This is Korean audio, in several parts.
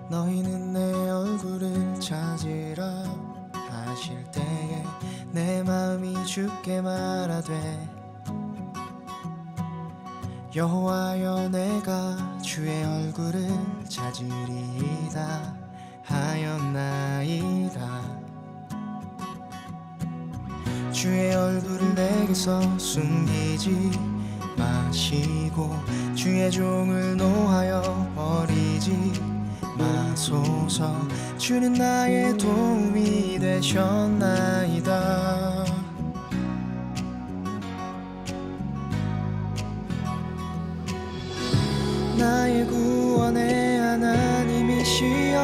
너희는 내 얼굴을 찾으라 하실 때에 내 마음이 주께 말하되 여호와여 내가 주의 얼굴을 찾으리이다 하였나이다. 주의 얼굴을 내게서 숨기지 마시고 주의 종을 노하여 버리지 마소서. 주는 나의 도움이 되셨나이다. 나의 구원의 하나님이시여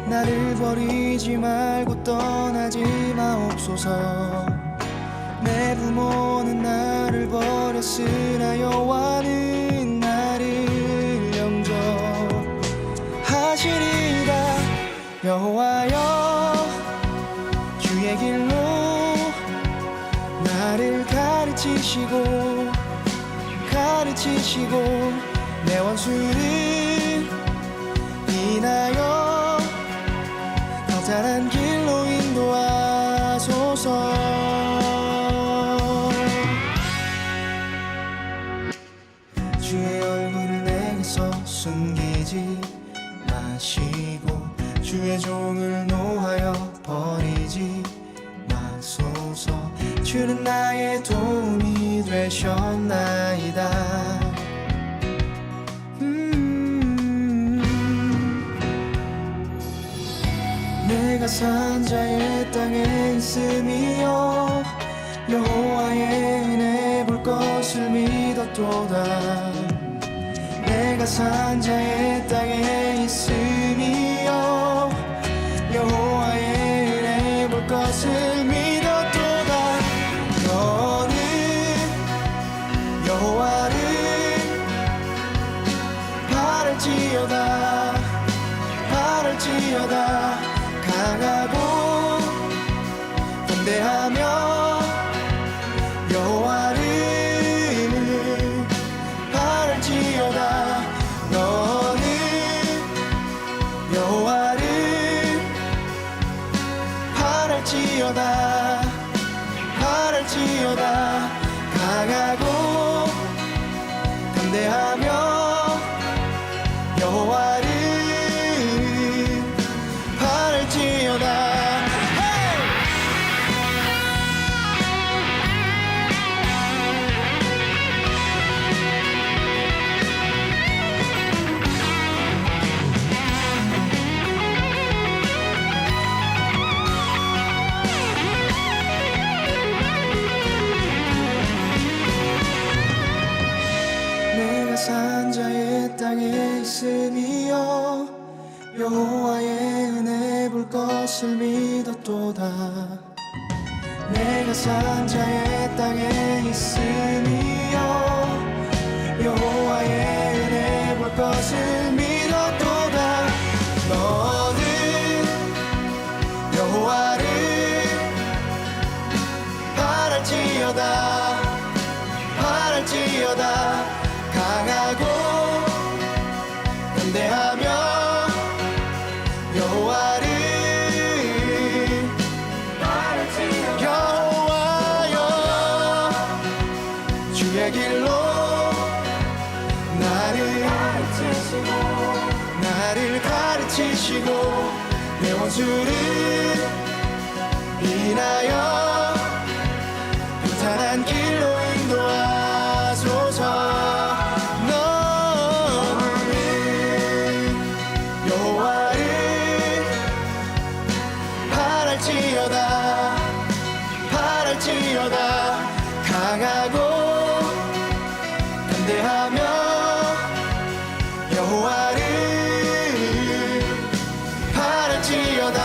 나를 버리지 말고 떠나지 마옵소서. 내 부모는 나를 버렸으나 여호와는 나를 영접하시리이다. 여호와여 주의 길로 나를 가르치시고 내 원수를 인하여 더 잘한 길로 인도하소서. 주의 얼굴을 내게서 숨기지 마시고 주의 종을 노하여 버리지 마소서. 주는 나의 도움이 되셨나이다. 내가 산자의 땅에 있음이여 여호와의 은혜 볼 것을 믿었도다. 내가 산자의 땅에 있음이여 여호와의 은혜 볼 것을 믿었도다. 너는 여호와를 바랄지어다 강하고 담대하며 여호와를 바랄지어다. 너는 여호와를 바랄지어다 강하고 담대하며 여호와를 내가 산자의 땅에 있음이여 여호와의 은혜 볼 것을 믿었도다. 내가 산자의 땅에 있음이여 여호와의 은혜 볼 것을 믿었도다. 너는 여호와를 바랄지어다 강하고 담대하며 여호와를 여호와여 주의 길로 나를 가르치시고 내 원수를 인하여 평탄한 길로 인도하소서. 너는 여호와를 바랄지어다 강하고 담대하며 여호와를 바랄지어다.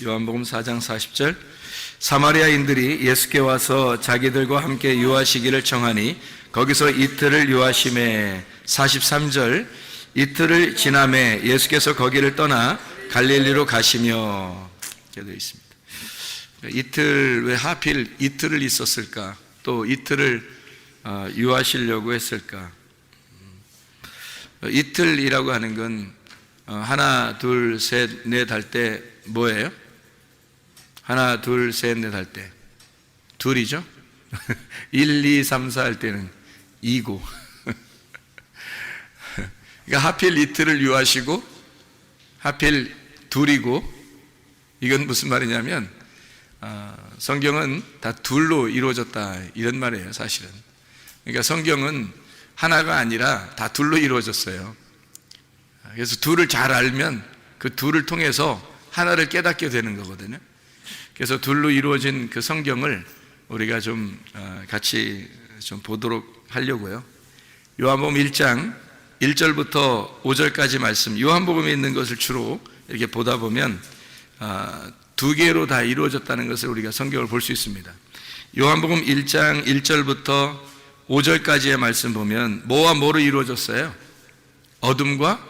요한복음 4장 40절, 사마리아인들이 예수께 와서 자기들과 함께 유하시기를 청하니 거기서 이틀을 유하심에, 43절, 이틀을 지남에 예수께서 거기를 떠나 갈릴리로 가시며, 이렇게 되어 있습니다. 이틀, 왜 하필 이틀을 있었을까? 또 이틀을 유하시려고 했을까? 이틀이라고 하는 건 하나, 둘, 셋, 넷 할 때 뭐예요? 하나, 둘, 셋, 넷 할 때 둘이죠? 1, 2, 3, 4 할 때는 2고 그러니까 하필 이틀을 유하시고 하필 둘이고, 이건 무슨 말이냐면 성경은 다 둘로 이루어졌다 이런 말이에요. 사실은 그러니까 성경은 하나가 아니라 다 둘로 이루어졌어요. 그래서 둘을 잘 알면 그 둘을 통해서 하나를 깨닫게 되는 거거든요. 그래서 둘로 이루어진 그 성경을 우리가 좀 같이 좀 보도록 하려고요. 요한복음 1장 1절부터 5절까지 말씀, 요한복음에 있는 것을 주로 이렇게 보다 보면 두 개로 다 이루어졌다는 것을 우리가 성경을 볼 수 있습니다. 요한복음 1장 1절부터 5절까지의 말씀 보면 뭐와 뭐로 이루어졌어요? 어둠과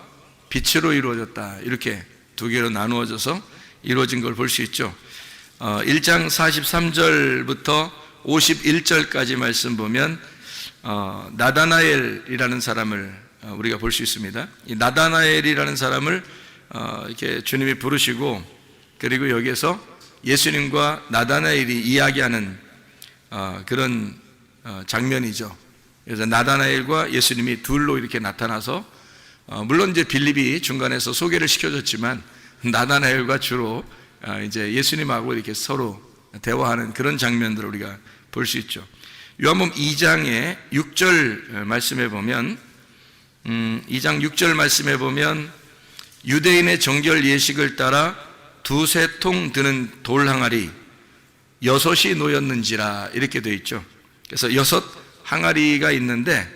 빛으로 이루어졌다. 이렇게 두 개로 나누어져서 이루어진 걸 볼 수 있죠. 1장 43절부터 51절까지 말씀 보면 나다나엘이라는 사람을 우리가 볼 수 있습니다. 이 나다나엘이라는 사람을 이렇게 주님이 부르시고, 그리고 여기에서 예수님과 나다나엘이 이야기하는 그런 장면이죠. 그래서 나다나엘과 예수님이 둘로 이렇게 나타나서, 물론 이제 빌립이 중간에서 소개를 시켜줬지만 나다나엘과 주로 이제 예수님하고 이렇게 서로 대화하는 그런 장면들을 우리가 볼 수 있죠. 요한복음 2장의 6절 말씀에 보면 2장 6절 말씀에 보면 유대인의 정결 예식을 따라 두세 통 드는 돌 항아리 6이 놓였는지라, 이렇게 되어 있죠. 그래서 6 항아리가 있는데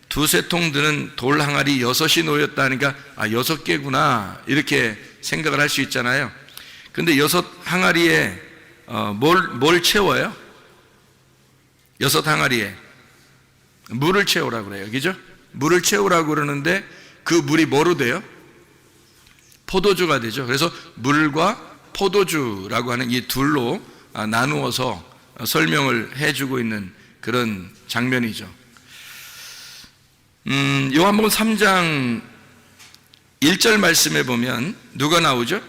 두세 통 드는 돌 항아리 6이 놓였다니까 6개구나 이렇게 생각을 할 수 있잖아요. 근데 6 항아리에 뭘 채워요? 6 항아리에 물을 채우라고 그래요. 그죠? 물을 채우라고 그러는데 그 물이 뭐로 돼요? 포도주가 되죠. 그래서 물과 포도주라고 하는 이 둘로 나누어서 설명을 해주고 있는 그런 장면이죠. 요한복음 3장 1절 말씀에 보면 누가 나오죠?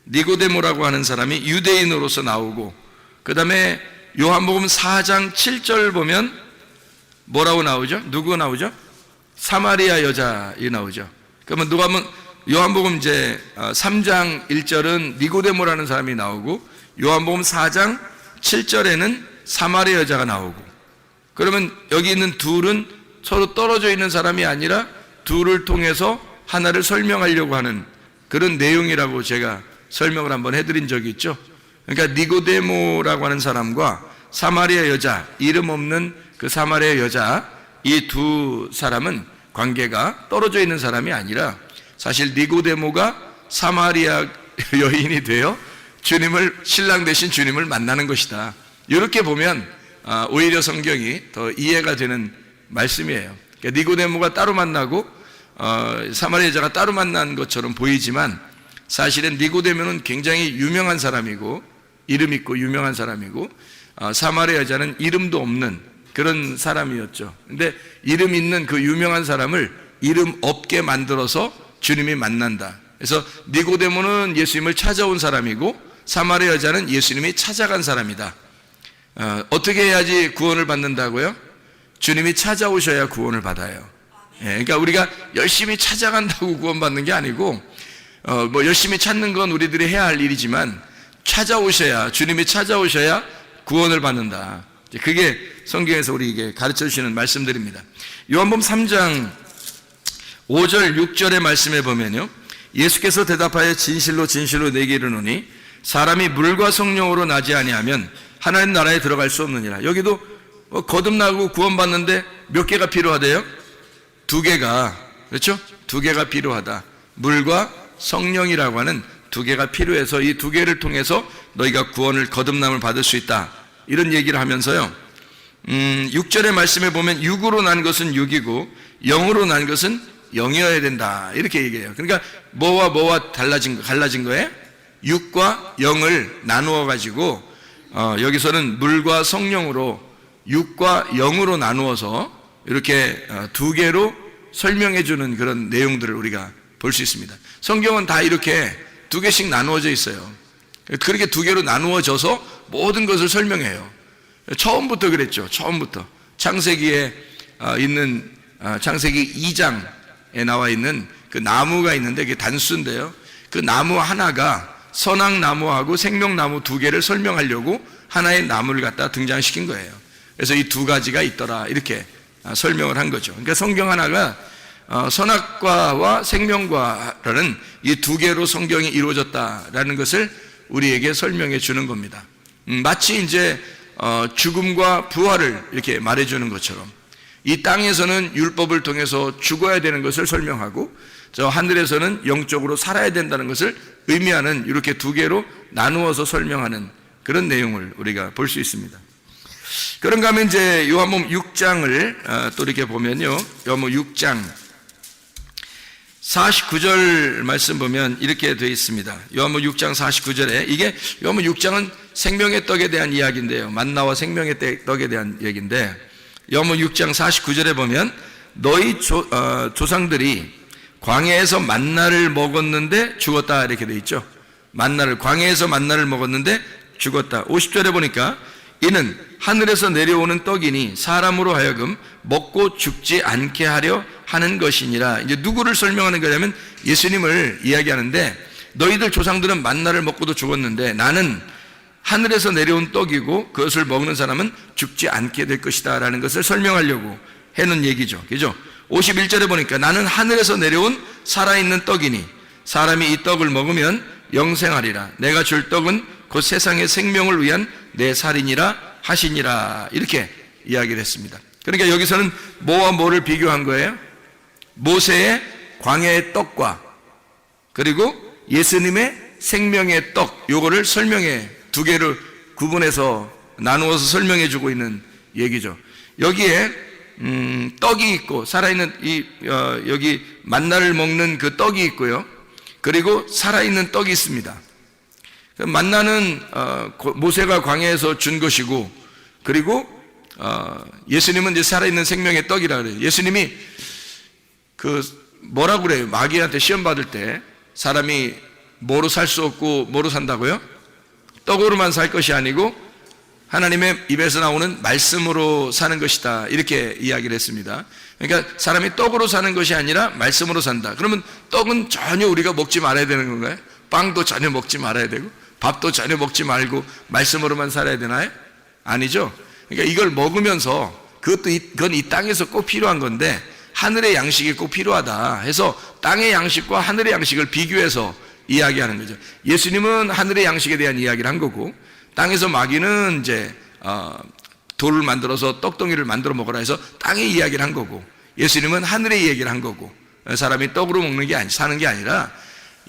니고데모라고 하는 사람이 유대인으로서 나오고, 그 다음에 요한복음 4장 7절 보면 뭐라고 나오죠? 누구 나오죠? 사마리아 여자이 나오죠. 그러면 누가 하면 요한복음 이제 3장 1절은 니고데모라는 사람이 나오고, 요한복음 4장 7절에는 사마리아 여자가 나오고, 그러면 여기 있는 둘은 서로 떨어져 있는 사람이 아니라 둘을 통해서 하나를 설명하려고 하는 그런 내용이라고 제가 설명을 한번 해드린 적이 있죠. 그러니까 니고데모라고 하는 사람과 사마리아 여자, 이름 없는 그 사마리아 여자, 이 두 사람은 관계가 떨어져 있는 사람이 아니라 사실 니고데모가 사마리아 여인이 되어 주님을, 신랑 되신 주님을 만나는 것이다. 이렇게 보면 오히려 성경이 더 이해가 되는 말씀이에요. 그러니까 니고데모가 따로 만나고 사마리아 여자가 따로 만난 것처럼 보이지만 사실은 니고데모는 굉장히 유명한 사람이고 이름 있고 유명한 사람이고, 사마리아 여자는 이름도 없는 그런 사람이었죠. 근데 이름 있는 그 유명한 사람을 이름 없게 만들어서 주님이 만난다. 그래서 니고데모는 예수님을 찾아온 사람이고 사마리아 여자는 예수님이 찾아간 사람이다. 어떻게 해야지 구원을 받는다고요? 주님이 찾아오셔야 구원을 받아요. 그러니까 우리가 열심히 찾아간다고 구원받는 게 아니고, 뭐 열심히 찾는 건 우리들이 해야 할 일이지만 찾아오셔야, 주님이 찾아오셔야 구원을 받는다. 그게 성경에서 우리에게 가르쳐 주시는 말씀들입니다. 요한복음 3장 5절 6절의 말씀에 보면요, 예수께서 대답하여 진실로 진실로 내게 이르노니 사람이 물과 성령으로 나지 아니하면 하나님 나라에 들어갈 수 없느니라. 여기도 거듭나고 구원받는데 몇 개가 필요하대요? 2개가, 그렇죠? 2개가 필요하다. 물과 성령이라고 하는 두 개가 필요해서 이 두 개를 통해서 너희가 구원을 거듭남을 받을 수 있다. 이런 얘기를 하면서요. 6절의 말씀에 보면 육으로 난 것은 육이고 영으로 난 것은 영이어야 된다. 이렇게 얘기해요. 그러니까 뭐와 갈라진 거예요? 육과 영을 나누어 가지고 여기서는 물과 성령으로 육과 영으로 나누어서 이렇게 두 개로 설명해 주는 그런 내용들을 우리가 볼 수 있습니다. 성경은 다 이렇게 두 개씩 나누어져 있어요. 그렇게 두 개로 나누어져서 모든 것을 설명해요. 처음부터 그랬죠. 처음부터 창세기에 있는 창세기 2장에 나와 있는 그 나무가 있는데 그게 단수인데요. 그 나무 하나가 선악나무하고 생명나무 두 개를 설명하려고 하나의 나무를 갖다 등장시킨 거예요. 그래서 이 두 가지가 있더라 이렇게 설명을 한 거죠. 그러니까 성경 하나가 선악과와 생명과라는 이 두 개로 성경이 이루어졌다라는 것을 우리에게 설명해 주는 겁니다. 마치 이제 죽음과 부활을 이렇게 말해주는 것처럼 이 땅에서는 율법을 통해서 죽어야 되는 것을 설명하고 저 하늘에서는 영적으로 살아야 된다는 것을 의미하는 이렇게 두 개로 나누어서 설명하는 그런 내용을 우리가 볼 수 있습니다. 그런가 하면 이제 요한복음 6장을 또 이렇게 보면요. 요한복음 6장 49절 말씀 보면 이렇게 되어 있습니다. 요한복음 6장 49절에 이게 요한복음 6장은 생명의 떡에 대한 이야기인데요. 만나와 생명의 떡에 대한 얘기인데 요한복음 6장 49절에 보면 너희 조상들이 광야에서 만나를 먹었는데 죽었다 이렇게 되어 있죠. 광야에서 만나를 먹었는데 죽었다. 50절에 보니까 이는 하늘에서 내려오는 떡이니 사람으로 하여금 먹고 죽지 않게 하려 하는 것이니라. 이제 누구를 설명하는 거냐면 예수님을 이야기하는데 너희들 조상들은 만나를 먹고도 죽었는데 나는 하늘에서 내려온 떡이고 그것을 먹는 사람은 죽지 않게 될 것이다 라는 것을 설명하려고 해놓은 얘기죠. 그죠? 51절에 보니까 나는 하늘에서 내려온 살아있는 떡이니 사람이 이 떡을 먹으면 영생하리라. 내가 줄 떡은 곧 세상의 생명을 위한 내 살이니라 하시니라. 이렇게 이야기를 했습니다. 그러니까 여기서는 뭐와 뭐를 비교한 거예요? 모세의 광야의 떡과 그리고 예수님의 생명의 떡, 요거를 설명해 두 개를 구분해서 나누어서 설명해 주고 있는 얘기죠. 여기에 떡이 있고 살아있는 여기 만나를 먹는 그 떡이 있고요. 그리고 살아있는 떡이 있습니다. 만나는 모세가 광야에서 준 것이고 그리고 예수님은 이제 살아있는 생명의 떡이라 그래요. 예수님이 그 뭐라고 그래요? 마귀한테 시험 받을 때 사람이 뭐로 살 수 없고 뭐로 산다고요? 떡으로만 살 것이 아니고 하나님의 입에서 나오는 말씀으로 사는 것이다 이렇게 이야기를 했습니다. 그러니까 사람이 떡으로 사는 것이 아니라 말씀으로 산다. 그러면 떡은 전혀 우리가 먹지 말아야 되는 건가요? 빵도 전혀 먹지 말아야 되고 밥도 전혀 먹지 말고 말씀으로만 살아야 되나요? 아니죠. 그러니까 이걸 먹으면서 그건 이 땅에서 꼭 필요한 건데 하늘의 양식이 꼭 필요하다 해서 땅의 양식과 하늘의 양식을 비교해서 이야기하는 거죠. 예수님은 하늘의 양식에 대한 이야기를 한 거고 땅에서 마귀는 이제 돌을 만들어서 떡덩이를 만들어 먹으라 해서 땅의 이야기를 한 거고 예수님은 하늘의 얘기를 한 거고 사람이 떡으로 먹는 게 사는 게 아니라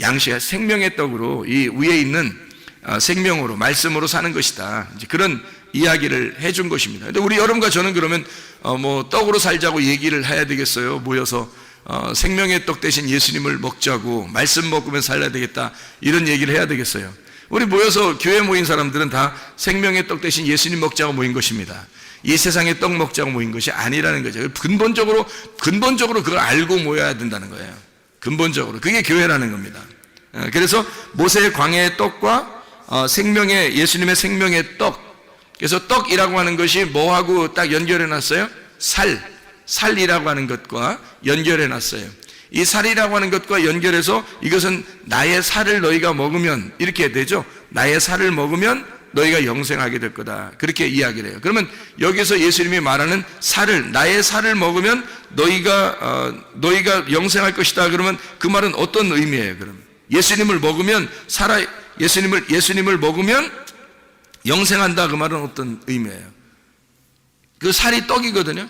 양식 생명의 떡으로 이 위에 있는 생명으로 말씀으로 사는 것이다. 이제 그런 이야기를 해준 것입니다. 근데 우리 여러분과 저는 그러면 뭐 떡으로 살자고 얘기를 해야 되겠어요? 모여서 생명의 떡 대신 예수님을 먹자고 말씀 먹으면 살아야 되겠다 이런 얘기를 해야 되겠어요? 우리 모여서 교회 모인 사람들은 다 생명의 떡 대신 예수님 먹자고 모인 것입니다. 이 세상의 떡 먹자고 모인 것이 아니라는 거죠. 근본적으로 그걸 알고 모여야 된다는 거예요. 근본적으로 그게 교회라는 겁니다. 그래서 모세의 광야의 떡과 예수님의 생명의 떡. 그래서 떡이라고 하는 것이 뭐하고 딱 연결해 놨어요? 살이라고 하는 것과 연결해 놨어요. 이 살이라고 하는 것과 연결해서 이것은 나의 살을 너희가 먹으면 이렇게 되죠. 나의 살을 먹으면 너희가 영생하게 될 거다. 그렇게 이야기를 해요. 그러면 여기서 예수님이 말하는 나의 살을 먹으면 너희가 영생할 것이다. 그러면 그 말은 어떤 의미예요? 그럼 예수님을 먹으면 예수님을 먹으면 영생한다. 그 말은 어떤 의미예요? 그 살이 떡이거든요.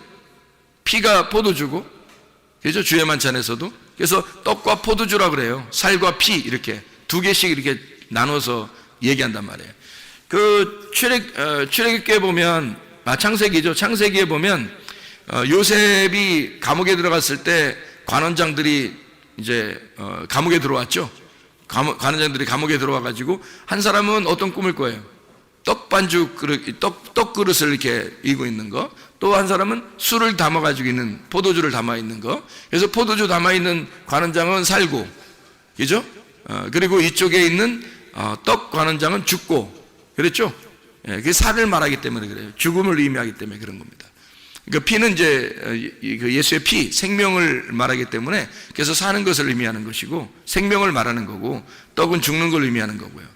피가 포도주고, 그죠? 주의 만찬에서도. 그래서 떡과 포도주라 그래요. 살과 피 이렇게 두 개씩 이렇게 나눠서 얘기한단 말이에요. 그 출애굽기에 보면 창세기죠. 창세기에 보면 요셉이 감옥에 들어갔을 때 관원장들이 이제 감옥에 들어왔죠. 관원장들이 감옥에 들어와 가지고 한 사람은 어떤 꿈을 꿔요? 떡 그릇을 이렇게 이고 있는 거. 또 한 사람은 술을 담아 가지고 있는, 포도주를 담아 있는 거. 그래서 포도주 담아 있는 관원장은 살고, 그죠? 그리고 이쪽에 있는 떡 관원장은 죽고, 그랬죠? 예, 그게 살을 말하기 때문에 그래요. 죽음을 의미하기 때문에 그런 겁니다. 그 피는 이제 예수의 피, 생명을 말하기 때문에 그래서 사는 것을 의미하는 것이고 생명을 말하는 거고, 떡은 죽는 걸 의미하는 거고요.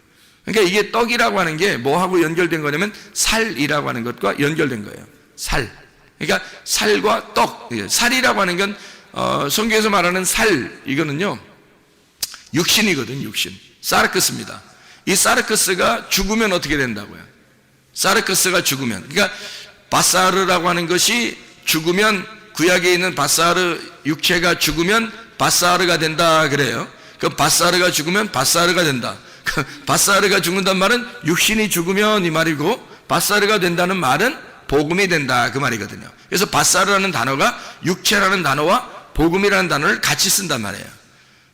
그러니까 이게 떡이라고 하는 게 뭐하고 연결된 거냐면 살이라고 하는 것과 연결된 거예요. 살. 그러니까 살과 떡. 살이라고 하는 건 성경에서 말하는 살, 이거는요 육신이거든. 육신. 사르크스입니다. 이 사르크스가 죽으면 어떻게 된다고요? 사르크스가 죽으면, 그러니까 바사르라고 하는 것이 죽으면, 구약에 있는 바사르, 육체가 죽으면 바사르가 된다 그래요. 그 바사르가 죽으면 바사르가 된다. 바사르가 죽는다는 말은 육신이 죽으면 이 말이고, 바사르가 된다는 말은 복음이 된다 그 말이거든요. 그래서 바사르라는 단어가 육체라는 단어와 복음이라는 단어를 같이 쓴단 말이에요.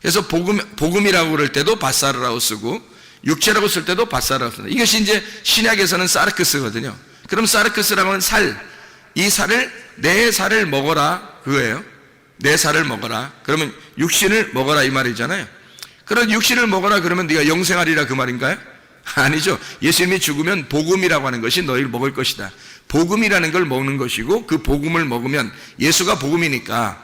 그래서 복음이라고 그럴 때도 바사르라고 쓰고 육체라고 쓸 때도 바사르라고 쓴다. 이것이 이제 신약에서는 사르크스거든요. 그럼 사르크스라고 하는 살, 이 살을, 내 살을 먹어라 그거예요. 내 살을 먹어라. 그러면 육신을 먹어라 이 말이잖아요. 그런 육신을 먹어라 그러면 네가 영생하리라 그 말인가요? 아니죠. 예수님이 죽으면 복음이라고 하는 것이 너희를 먹을 것이다. 복음이라는 걸 먹는 것이고, 그 복음을 먹으면, 예수가 복음이니까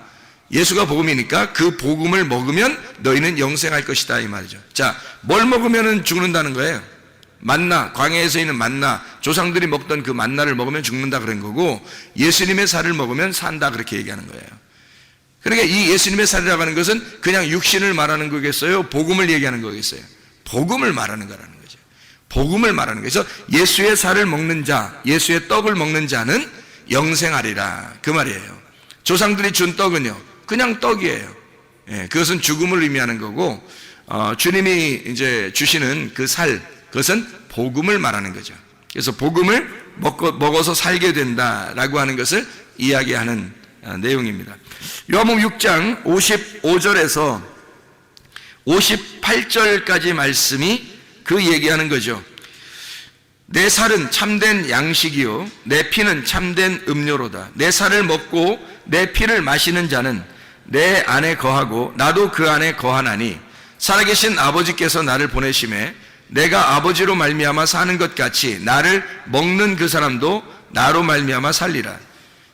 그 복음을 먹으면 너희는 영생할 것이다 이 말이죠. 자, 뭘 먹으면 죽는다는 거예요? 만나, 광야에서 있는 만나, 조상들이 먹던 그 만나를 먹으면 죽는다 그런 거고, 예수님의 살을 먹으면 산다 그렇게 얘기하는 거예요. 그러니까 이 예수님의 살이라고 하는 것은 그냥 육신을 말하는 거겠어요? 복음을 얘기하는 거겠어요? 복음을 말하는 거라는 거죠. 복음을 말하는 거죠. 예수의 살을 먹는 자, 예수의 떡을 먹는 자는 영생하리라 그 말이에요. 조상들이 준 떡은요 그냥 떡이에요. 예, 그것은 죽음을 의미하는 거고, 주님이 이제 주시는 그 살, 그것은 복음을 말하는 거죠. 그래서 복음을 먹어서 살게 된다라고 하는 것을 이야기하는 내용입니다. 요한복음 6장 55절에서 58절까지 말씀이 그 얘기하는 거죠. 내 살은 참된 양식이요 내 피는 참된 음료로다. 내 살을 먹고 내 피를 마시는 자는 내 안에 거하고 나도 그 안에 거하나니 살아계신 아버지께서 나를 보내심에 내가 아버지로 말미암아 사는 것 같이 나를 먹는 그 사람도 나로 말미암아 살리라.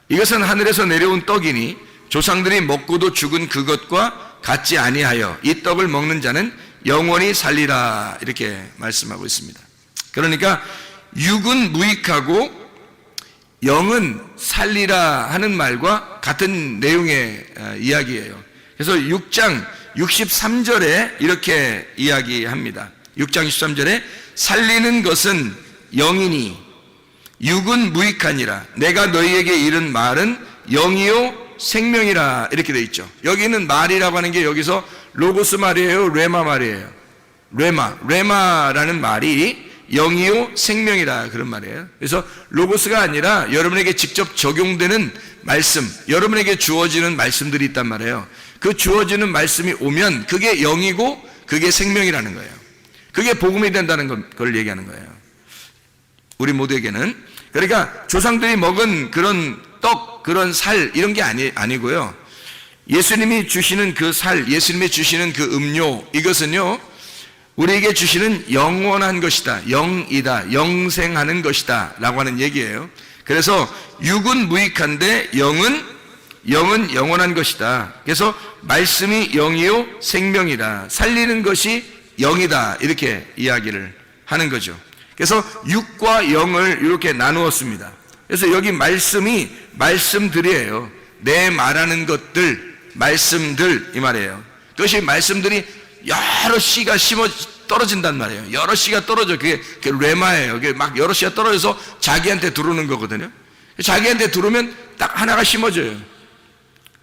이것은 하늘에서 내려온 떡이니 조상들이 먹고도 죽은 그것과 같지 아니하여 이 떡을 먹는 자는 영원히 살리라 이렇게 말씀하고 있습니다. 그러니까 육은 무익하고 영은 살리라 하는 말과 같은 내용의 이야기예요. 그래서 6장 63절에 이렇게 이야기합니다. 6장 63절에 살리는 것은 영이니 육은 무익하니라. 내가 너희에게 이른 말은 영이요 생명이라 이렇게 되어 있죠. 여기 있는 말이라고 하는 게 여기서 로고스 말이에요, 레마 말이에요? 레마라는 말이 영이요 생명이라 그런 말이에요. 그래서 로고스가 아니라 여러분에게 직접 적용되는 말씀, 여러분에게 주어지는 말씀들이 있단 말이에요. 그 주어지는 말씀이 오면 그게 영이고 그게 생명이라는 거예요. 그게 복음이 된다는 걸 얘기하는 거예요. 우리 모두에게는. 그러니까 조상들이 먹은 그런 떡, 그런 살 이런 게 아니고요. 예수님이 주시는 그 살, 예수님이 주시는 그 음료, 이것은요 우리에게 주시는 영원한 것이다, 영이다, 영생하는 것이다 라고 하는 얘기예요. 그래서 육은 무익한데 영은 영원한 것이다. 그래서 말씀이 영이요 생명이다, 살리는 것이 영이다 이렇게 이야기를 하는 거죠. 그래서 육과 영을 이렇게 나누었습니다. 그래서 여기 말씀이 말씀들이에요. 내 말하는 것들, 말씀들 이 말이에요. 그것이 말씀들이 여러 씨가 떨어진단 말이에요. 여러 씨가 떨어져. 그게 레마예요. 그게 막 여러 씨가 떨어져서 자기한테 들어오는 거거든요. 자기한테 들어오면 딱 하나가 심어져요.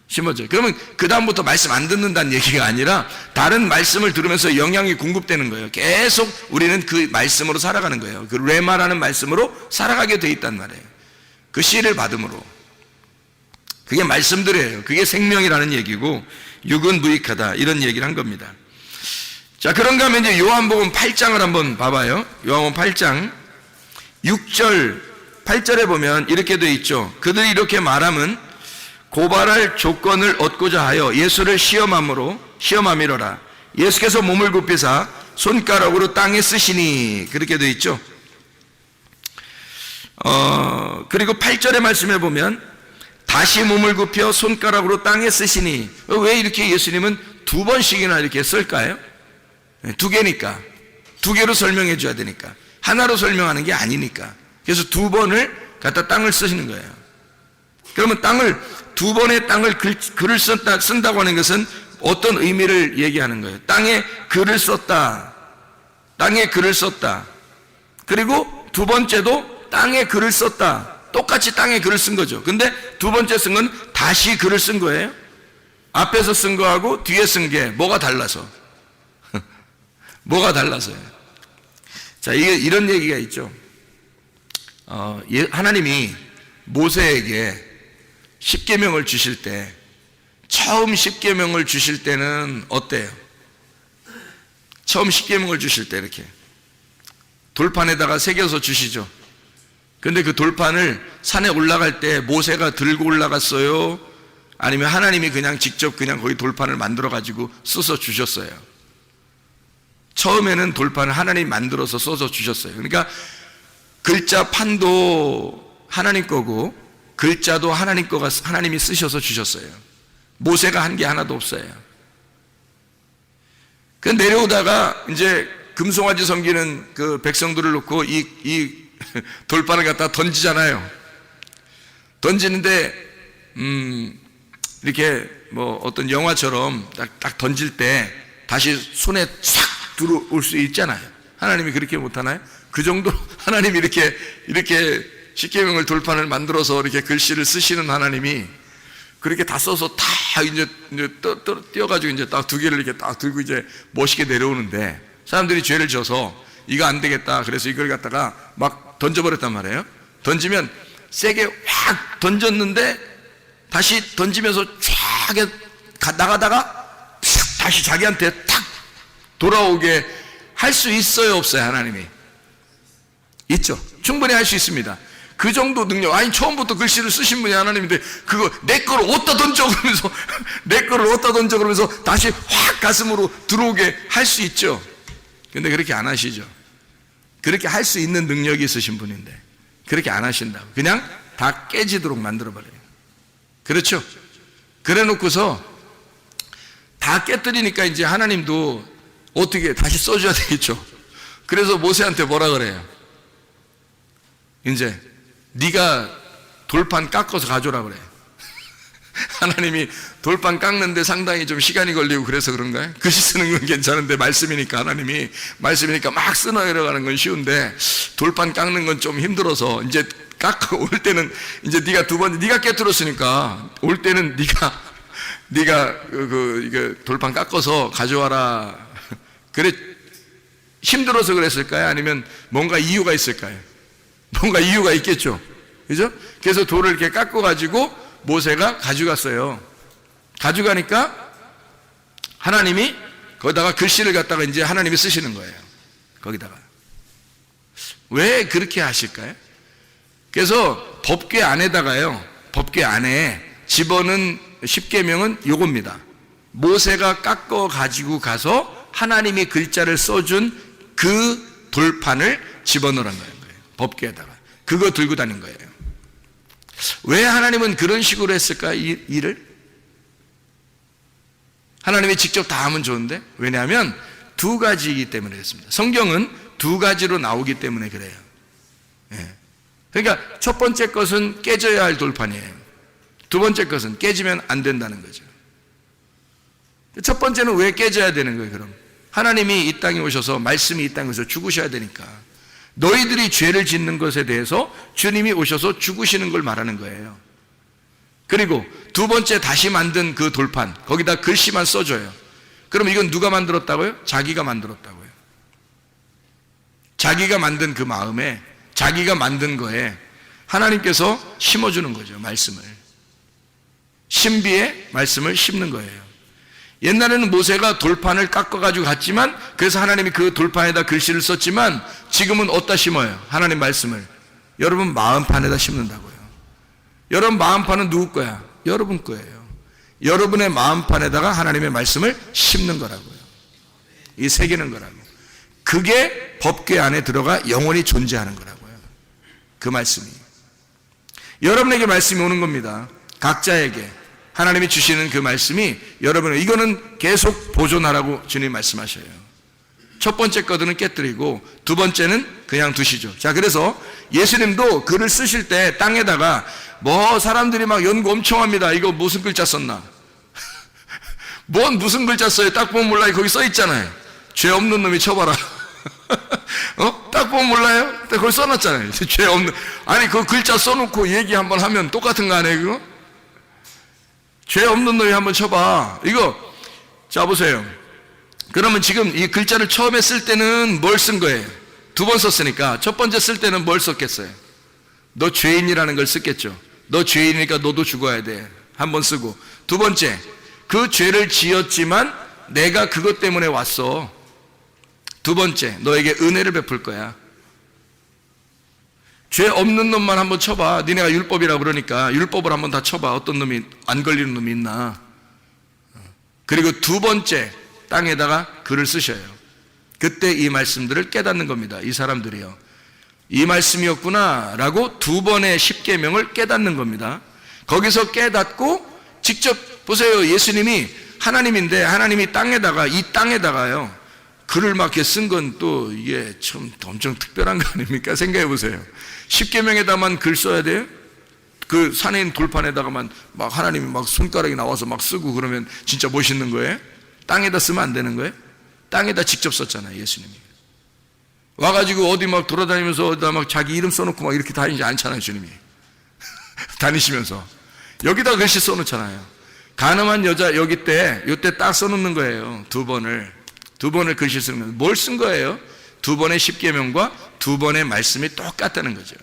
심어져요. 그러면 그 다음부터 말씀 안 듣는다는 얘기가 아니라 다른 말씀을 들으면서 영향이 공급되는 거예요. 계속 우리는 그 말씀으로 살아가는 거예요. 그 레마라는 말씀으로 살아가게 돼 있단 말이에요. 그 씨를 받음으로. 그게 말씀들이에요. 그게 생명이라는 얘기고 육은 무익하다 이런 얘기를 한 겁니다. 자, 그런가 하면 이제 요한복음 8장을 한번 봐봐요. 요한복음 8장 6절 8절에 보면 이렇게 돼 있죠. 그들이 이렇게 말함은 고발할 조건을 얻고자 하여 예수를 시험함이로라. 예수께서 몸을 굽히사 손가락으로 땅에 쓰시니 그렇게 돼 있죠. 그리고 8절의 말씀에 보면 다시 몸을 굽혀 손가락으로 땅에 쓰시니. 왜 이렇게 예수님은 두 번씩이나 이렇게 쓸까요? 두 개니까. 두 개로 설명해 줘야 되니까. 하나로 설명하는 게 아니니까. 그래서 두 번을 갖다 땅을 쓰시는 거예요. 그러면 두 번의 땅을 글을 쓴다고 하는 것은 어떤 의미를 얘기하는 거예요? 땅에 글을 썼다. 땅에 글을 썼다. 그리고 두 번째도 땅에 글을 썼다. 똑같이 땅에 글을 쓴 거죠. 근데 두 번째 쓴 건 다시 글을 쓴 거예요. 앞에서 쓴 거하고 뒤에 쓴 게 뭐가 달라서. 뭐가 달라서요. 자, 이런 얘기가 있죠. 하나님이 모세에게 십계명을 주실 때, 처음 십계명을 주실 때는 어때요? 처음 십계명을 주실 때 이렇게 돌판에다가 새겨서 주시죠. 근데 그 돌판을 산에 올라갈 때 모세가 들고 올라갔어요? 아니면 하나님이 그냥 직접 그냥 거기 돌판을 만들어 가지고 써서 주셨어요? 처음에는 돌판을 하나님이 만들어서 써서 주셨어요. 그러니까 글자 판도 하나님 거고 글자도 하나님 거가 하나님이 쓰셔서 주셨어요. 모세가 한 게 하나도 없어요. 그 내려오다가 이제 금송아지 섬기는 그 백성들을 놓고 이 돌판을 갖다 던지잖아요. 던지는데 이렇게 뭐 어떤 영화처럼 딱 던질 때 다시 손에 싹 들어올 수 있잖아요. 하나님이 그렇게 못하나요? 그 정도로 하나님이 이렇게 십계명을 돌판을 만들어서 이렇게 글씨를 쓰시는 하나님이 그렇게 다 써서 다 이제 띄어가지고 이제 딱 두 개를 이렇게 딱 들고 이제 멋있게 내려오는데 사람들이 죄를 져서 이거 안 되겠다. 그래서 이걸 갖다가 막 던져버렸단 말이에요. 던지면 세게 확 던졌는데 다시 던지면서 쫙 나가다가 다시 자기한테 탁 돌아오게 할 수 있어요, 없어요? 하나님이 있죠. 충분히 할 수 있습니다. 그 정도 능력. 아니 처음부터 글씨를 쓰신 분이 하나님인데 그거 내 거를 어디다 던져 그러면서 내 거를 어디다 던져 그러면서 다시 확 가슴으로 들어오게 할 수 있죠. 근데 그렇게 안 하시죠. 그렇게 할 수 있는 능력이 있으신 분인데 그렇게 안 하신다고. 그냥 다 깨지도록 만들어버려요. 그렇죠? 그래 놓고서 다 깨뜨리니까 이제 하나님도 어떻게 다시 써줘야 되겠죠. 그래서 모세한테 뭐라 그래요? 이제 네가 돌판 깎아서 가져오라 그래. 하나님이 돌판 깎는데 상당히 좀 시간이 걸리고 그래서 그런가요? 글씨 쓰는 건 괜찮은데 말씀이니까 막 쓰나 내려가는 건 쉬운데 돌판 깎는 건 좀 힘들어서 이제 깎아 올 때는 이제 네가 깨뜨렸으니까 올 때는 네가 이거 돌판 깎아서 가져와라. 그래 힘들어서 그랬을까요? 아니면 뭔가 이유가 있을까요? 뭔가 이유가 있겠죠. 그죠? 그래서 돌을 이렇게 깎고 가지고 모세가 가져갔어요. 가져가니까 하나님이 거기다가 글씨를 갖다가 이제 하나님이 쓰시는 거예요. 거기다가. 왜 그렇게 하실까요? 그래서 법궤 안에다가요. 법궤 안에 집어넣은 십계명은 요겁니다. 모세가 깎아 가지고 가서 하나님이 글자를 써준 그 돌판을 집어넣으라는 거예요. 법궤에다가. 그거 들고 다닌 거예요. 왜 하나님은 그런 식으로 했을까? 이 일을? 하나님이 직접 다 하면 좋은데 왜냐하면 두 가지이기 때문에 그렇습니다. 성경은 두 가지로 나오기 때문에 그래요. 그러니까 첫 번째 것은 깨져야 할 돌판이에요. 두 번째 것은 깨지면 안 된다는 거죠. 첫 번째는 왜 깨져야 되는 거예요? 그럼 하나님이 이 땅에 오셔서 말씀이 이 땅에 오셔서 죽으셔야 되니까 너희들이 죄를 짓는 것에 대해서 주님이 오셔서 죽으시는 걸 말하는 거예요. 그리고 두 번째 다시 만든 그 돌판, 거기다 글씨만 써줘요. 그럼 이건 누가 만들었다고요? 자기가 만들었다고요. 자기가 만든 그 마음에, 자기가 만든 거에 하나님께서 심어주는 거죠. 말씀을. 신비의 말씀을 심는 거예요. 옛날에는 모세가 돌판을 깎아가지고 갔지만, 그래서 하나님이 그 돌판에다 글씨를 썼지만, 지금은 어디다 심어요? 하나님 말씀을 여러분 마음판에다 심는다고요. 여러분 마음판은 누구 거야? 여러분 거예요. 여러분의 마음판에다가 하나님의 말씀을 심는 거라고요. 이 새기는 거라고. 그게 법궤 안에 들어가 영원히 존재하는 거라고요. 그 말씀이 여러분에게 말씀이 오는 겁니다. 각자에게 하나님이 주시는 그 말씀이 여러분은, 이거는 계속 보존하라고 주님 말씀하셔요. 첫 번째 거들은 깨뜨리고 두 번째는 그냥 두시죠. 자, 그래서 예수님도 글을 쓰실 때 땅에다가 뭐 사람들이 막 연구 엄청 합니다. 이거 무슨 글자 썼나? 뭔 무슨 글자 써요? 딱 보면 몰라요. 거기 써 있잖아요. 죄 없는 놈이 쳐봐라. 딱 보면 몰라요? 거기 써놨잖아요. 죄 없는. 아니 그 글자 써놓고 얘기 한번 하면 똑같은 거 아니에요? 그거? 죄 없는 놈이 한번 쳐봐. 이거 자 보세요. 그러면 지금 이 글자를 처음에 쓸 때는 뭘 쓴 거예요? 두 번 썼으니까 첫 번째 쓸 때는 뭘 썼겠어요? 너 죄인이라는 걸 썼겠죠. 너 죄인이니까 너도 죽어야 돼. 한 번 쓰고, 두 번째, 그 죄를 지었지만 내가 그것 때문에 왔어. 두 번째, 너에게 은혜를 베풀 거야. 죄 없는 놈만 한번 쳐봐. 니네가 율법이라고 그러니까 율법을 한번 다 쳐봐. 어떤 놈이 안 걸리는 놈이 있나. 그리고 두 번째, 땅에다가 글을 쓰셔요. 그때 이 말씀들을 깨닫는 겁니다. 이 사람들이요, 이 말씀이었구나 라고 두 번의 십계명을 깨닫는 겁니다. 거기서 깨닫고 직접 보세요. 예수님이 하나님인데 하나님이 땅에다가, 이 땅에다가요 글을 막 이렇게 쓴 건 또 이게 참 엄청 특별한 거 아닙니까? 생각해 보세요. 십계명에다만 글 써야 돼요? 그 산에 있는 돌판에다가만 막 하나님이 막 손가락이 나와서 막 쓰고 그러면 진짜 멋있는 거예요? 땅에다 쓰면 안 되는 거예요? 땅에다 직접 썼잖아요. 예수님이 와가지고 어디 막 돌아다니면서 어디다 막 자기 이름 써놓고 막 이렇게 다니지 않잖아요. 주님이 다니시면서 여기다 글씨 써놓잖아요. 가늠한 여자 여기 때 요때 딱 써놓는 거예요. 두 번을 글씨 쓰는. 뭘 쓴 거예요? 두 번의 십계명과 두 번의 말씀이 똑같다는 거죠.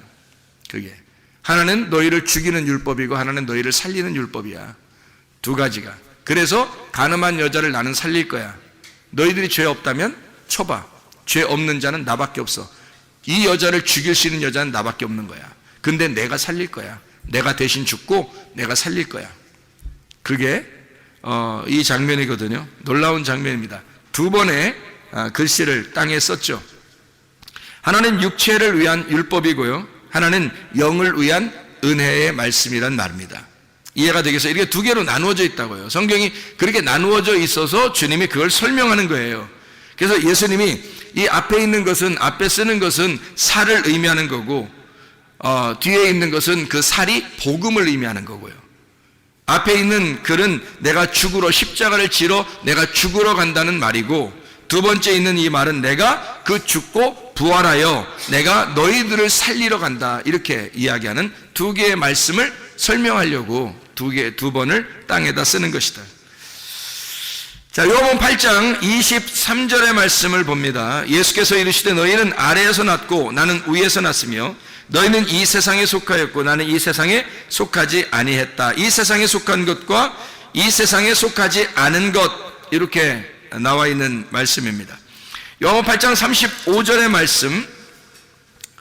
그게 하나는 너희를 죽이는 율법이고 하나는 너희를 살리는 율법이야. 두 가지가. 그래서 가늠한 여자를 나는 살릴 거야. 너희들이 죄 없다면 쳐봐. 죄 없는 자는 나밖에 없어. 이 여자를 죽일 수 있는 여자는 나밖에 없는 거야. 근데 내가 살릴 거야. 내가 대신 죽고 내가 살릴 거야. 그게 이 장면이거든요. 놀라운 장면입니다. 두 번의 글씨를 땅에 썼죠. 하나는 육체를 위한 율법이고요, 하나는 영을 위한 은혜의 말씀이란 말입니다. 이해가 되겠어요? 이렇게 두 개로 나누어져 있다고요. 성경이 그렇게 나누어져 있어서 주님이 그걸 설명하는 거예요. 그래서 예수님이 이 앞에 있는 것은, 앞에 쓰는 것은 살을 의미하는 거고, 뒤에 있는 것은 그 살이 복음을 의미하는 거고요. 앞에 있는 글은 내가 죽으러, 십자가를 지러 내가 죽으러 간다는 말이고, 두 번째 있는 이 말은 내가 그 죽고 부활하여 내가 너희들을 살리러 간다, 이렇게 이야기하는 두 개의 말씀을 설명하려고 두 번을 땅에다 쓰는 것이다. 자, 요번 8장 23절의 말씀을 봅니다. 예수께서 이르시되 너희는 아래에서 났고 나는 위에서 났으며 너희는 이 세상에 속하였고 나는 이 세상에 속하지 아니했다. 이 세상에 속한 것과 이 세상에 속하지 않은 것, 이렇게 나와 있는 말씀입니다. 요한 8장 35절의 말씀,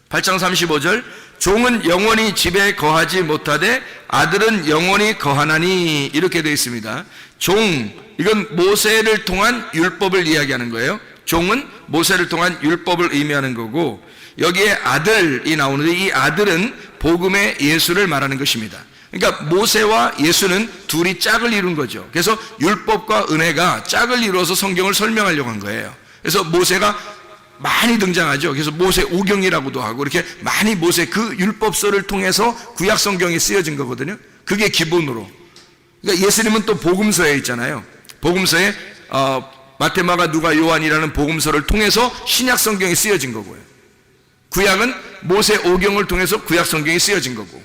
8장 35절, 종은 영원히 집에 거하지 못하되 아들은 영원히 거하나니, 이렇게 되어 있습니다. 종, 이건 모세를 통한 율법을 이야기하는 거예요. 종은 모세를 통한 율법을 의미하는 거고, 여기에 아들이 나오는데 이 아들은 복음의 예수를 말하는 것입니다. 그러니까 모세와 예수는 둘이 짝을 이룬 거죠. 그래서 율법과 은혜가 짝을 이루어서 성경을 설명하려고 한 거예요. 그래서 모세가 많이 등장하죠. 그래서 모세 오경이라고도 하고, 이렇게 많이 모세 그 율법서를 통해서 구약 성경이 쓰여진 거거든요. 그게 기본으로. 그러니까 예수님은 또 복음서에 있잖아요. 복음서에 마태, 마가, 누가, 요한이라는 복음서를 통해서 신약 성경이 쓰여진 거고요. 구약은 모세 오경을 통해서 구약 성경이 쓰여진 거고,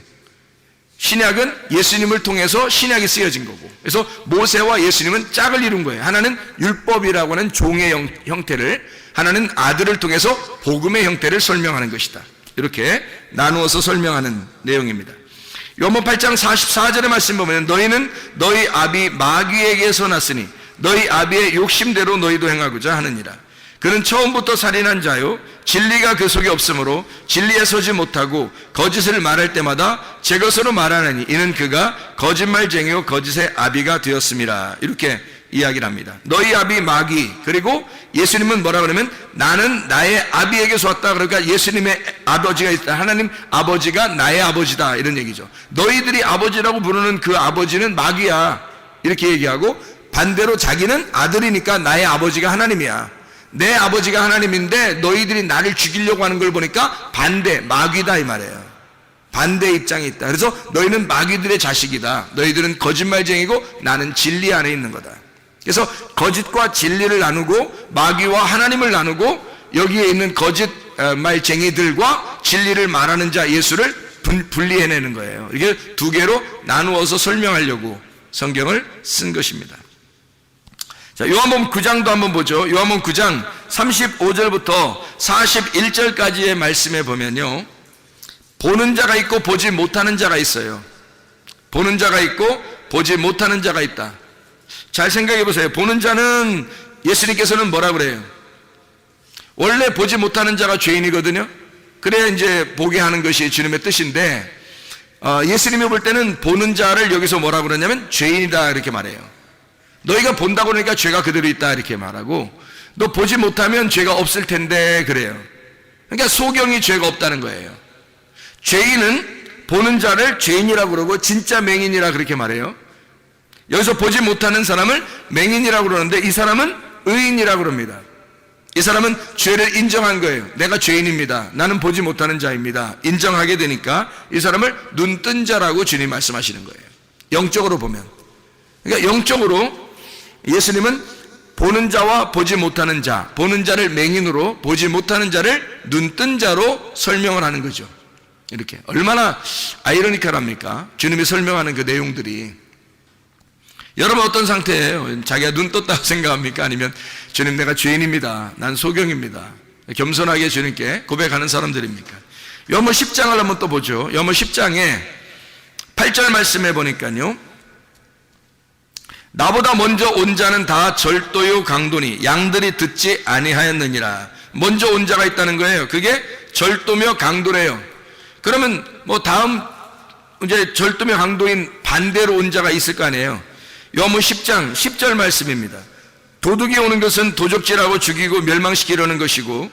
신약은 예수님을 통해서 신약이 쓰여진 거고, 그래서 모세와 예수님은 짝을 이룬 거예요. 하나는 율법이라고 하는 종의 형태를, 하나는 아들을 통해서 복음의 형태를 설명하는 것이다. 이렇게 나누어서 설명하는 내용입니다. 요한복음 8장 44절의 말씀 보면 너희는 너희 아비 마귀에게서 났으니 너희 아비의 욕심대로 너희도 행하고자 하느니라. 그는 처음부터 살인한 자요 진리가 그 속에 없으므로 진리에 서지 못하고 거짓을 말할 때마다 제 것으로 말하나니 이는 그가 거짓말쟁이요 거짓의 아비가 되었음이라. 이렇게 이야기를 합니다. 너희 아비 마귀, 그리고 예수님은 뭐라 그러면 나는 나의 아비에게서 왔다. 그러니까 예수님의 아버지가 있다. 하나님 아버지가 나의 아버지다, 이런 얘기죠. 너희들이 아버지라고 부르는 그 아버지는 마귀야, 이렇게 얘기하고, 반대로 자기는 아들이니까 나의 아버지가 하나님이야. 내 아버지가 하나님인데 너희들이 나를 죽이려고 하는 걸 보니까 반대, 마귀다 이 말이에요. 반대 입장이 있다. 그래서 너희는 마귀들의 자식이다. 너희들은 거짓말쟁이고 나는 진리 안에 있는 거다. 그래서 거짓과 진리를 나누고 마귀와 하나님을 나누고 여기에 있는 거짓말쟁이들과 진리를 말하는 자 예수를 분리해내는 거예요. 이게 두 개로 나누어서 설명하려고 성경을 쓴 것입니다. 자, 요한복음 9장도 한번 보죠. 요한복음 9장 35절부터 41절까지의 말씀에 보면요, 보는 자가 있고 보지 못하는 자가 있어요. 보는 자가 있고 보지 못하는 자가 있다. 잘 생각해 보세요. 보는 자는 예수님께서는 뭐라 그래요? 원래 보지 못하는 자가 죄인이거든요. 그래야 이제 보게 하는 것이 주님의 뜻인데, 예수님이 볼 때는 보는 자를 여기서 뭐라 그러냐면 죄인이다 이렇게 말해요. 너희가 본다고 그러니까 죄가 그대로 있다 이렇게 말하고, 너 보지 못하면 죄가 없을 텐데 그래요. 그러니까 소경이 죄가 없다는 거예요. 죄인은 보는 자를 죄인이라고 그러고 진짜 맹인이라 그렇게 말해요. 여기서 보지 못하는 사람을 맹인이라고 그러는데 이 사람은 의인이라고 그럽니다. 이 사람은 죄를 인정한 거예요. 내가 죄인입니다. 나는 보지 못하는 자입니다. 인정하게 되니까 이 사람을 눈뜬 자라고 주님 말씀하시는 거예요. 영적으로 보면. 그러니까 영적으로 예수님은 보는 자와 보지 못하는 자, 보는 자를 맹인으로, 보지 못하는 자를 눈뜬 자로 설명을 하는 거죠. 이렇게 얼마나 아이러니컬합니까? 주님이 설명하는 그 내용들이. 여러분 어떤 상태예요? 자기가 눈 떴다고 생각합니까? 아니면 주님 내가 죄인입니다, 난 소경입니다, 겸손하게 주님께 고백하는 사람들입니까? 요한복음 10장을 한번 또 보죠. 요한복음 10장에 8절 말씀해 보니까요, 나보다 먼저 온 자는 다 절도요 강도니 양들이 듣지 아니하였느니라. 먼저 온 자가 있다는 거예요. 그게 절도며 강도래요. 그러면 뭐 다음 이제 절도며 강도인 반대로 온 자가 있을 거 아니에요. 요한복음 10장 10절 말씀입니다. 도둑이 오는 것은 도적질하고 죽이고 멸망시키려는 것이고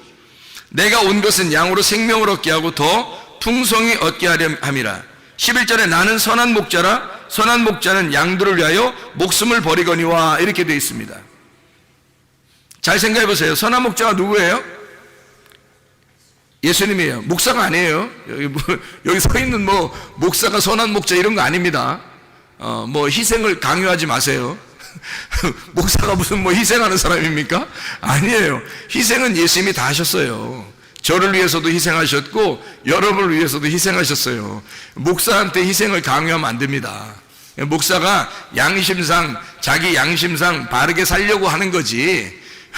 내가 온 것은 양으로 생명을 얻게 하고 더 풍성히 얻게 하려 함이라. 11절에 나는 선한 목자라 선한 목자는 양들을 위하여 목숨을 버리거니와, 이렇게 되어 있습니다. 잘 생각해 보세요. 선한 목자가 누구예요? 예수님이에요. 목사가 아니에요. 여기 서 있는 뭐 목사가 선한 목자 이런 거 아닙니다. 뭐 희생을 강요하지 마세요. 목사가 무슨 뭐 희생하는 사람입니까? 아니에요. 희생은 예수님이 다 하셨어요. 저를 위해서도 희생하셨고 여러분을 위해서도 희생하셨어요. 목사한테 희생을 강요하면 안 됩니다. 목사가 양심상, 자기 양심상 바르게 살려고 하는 거지,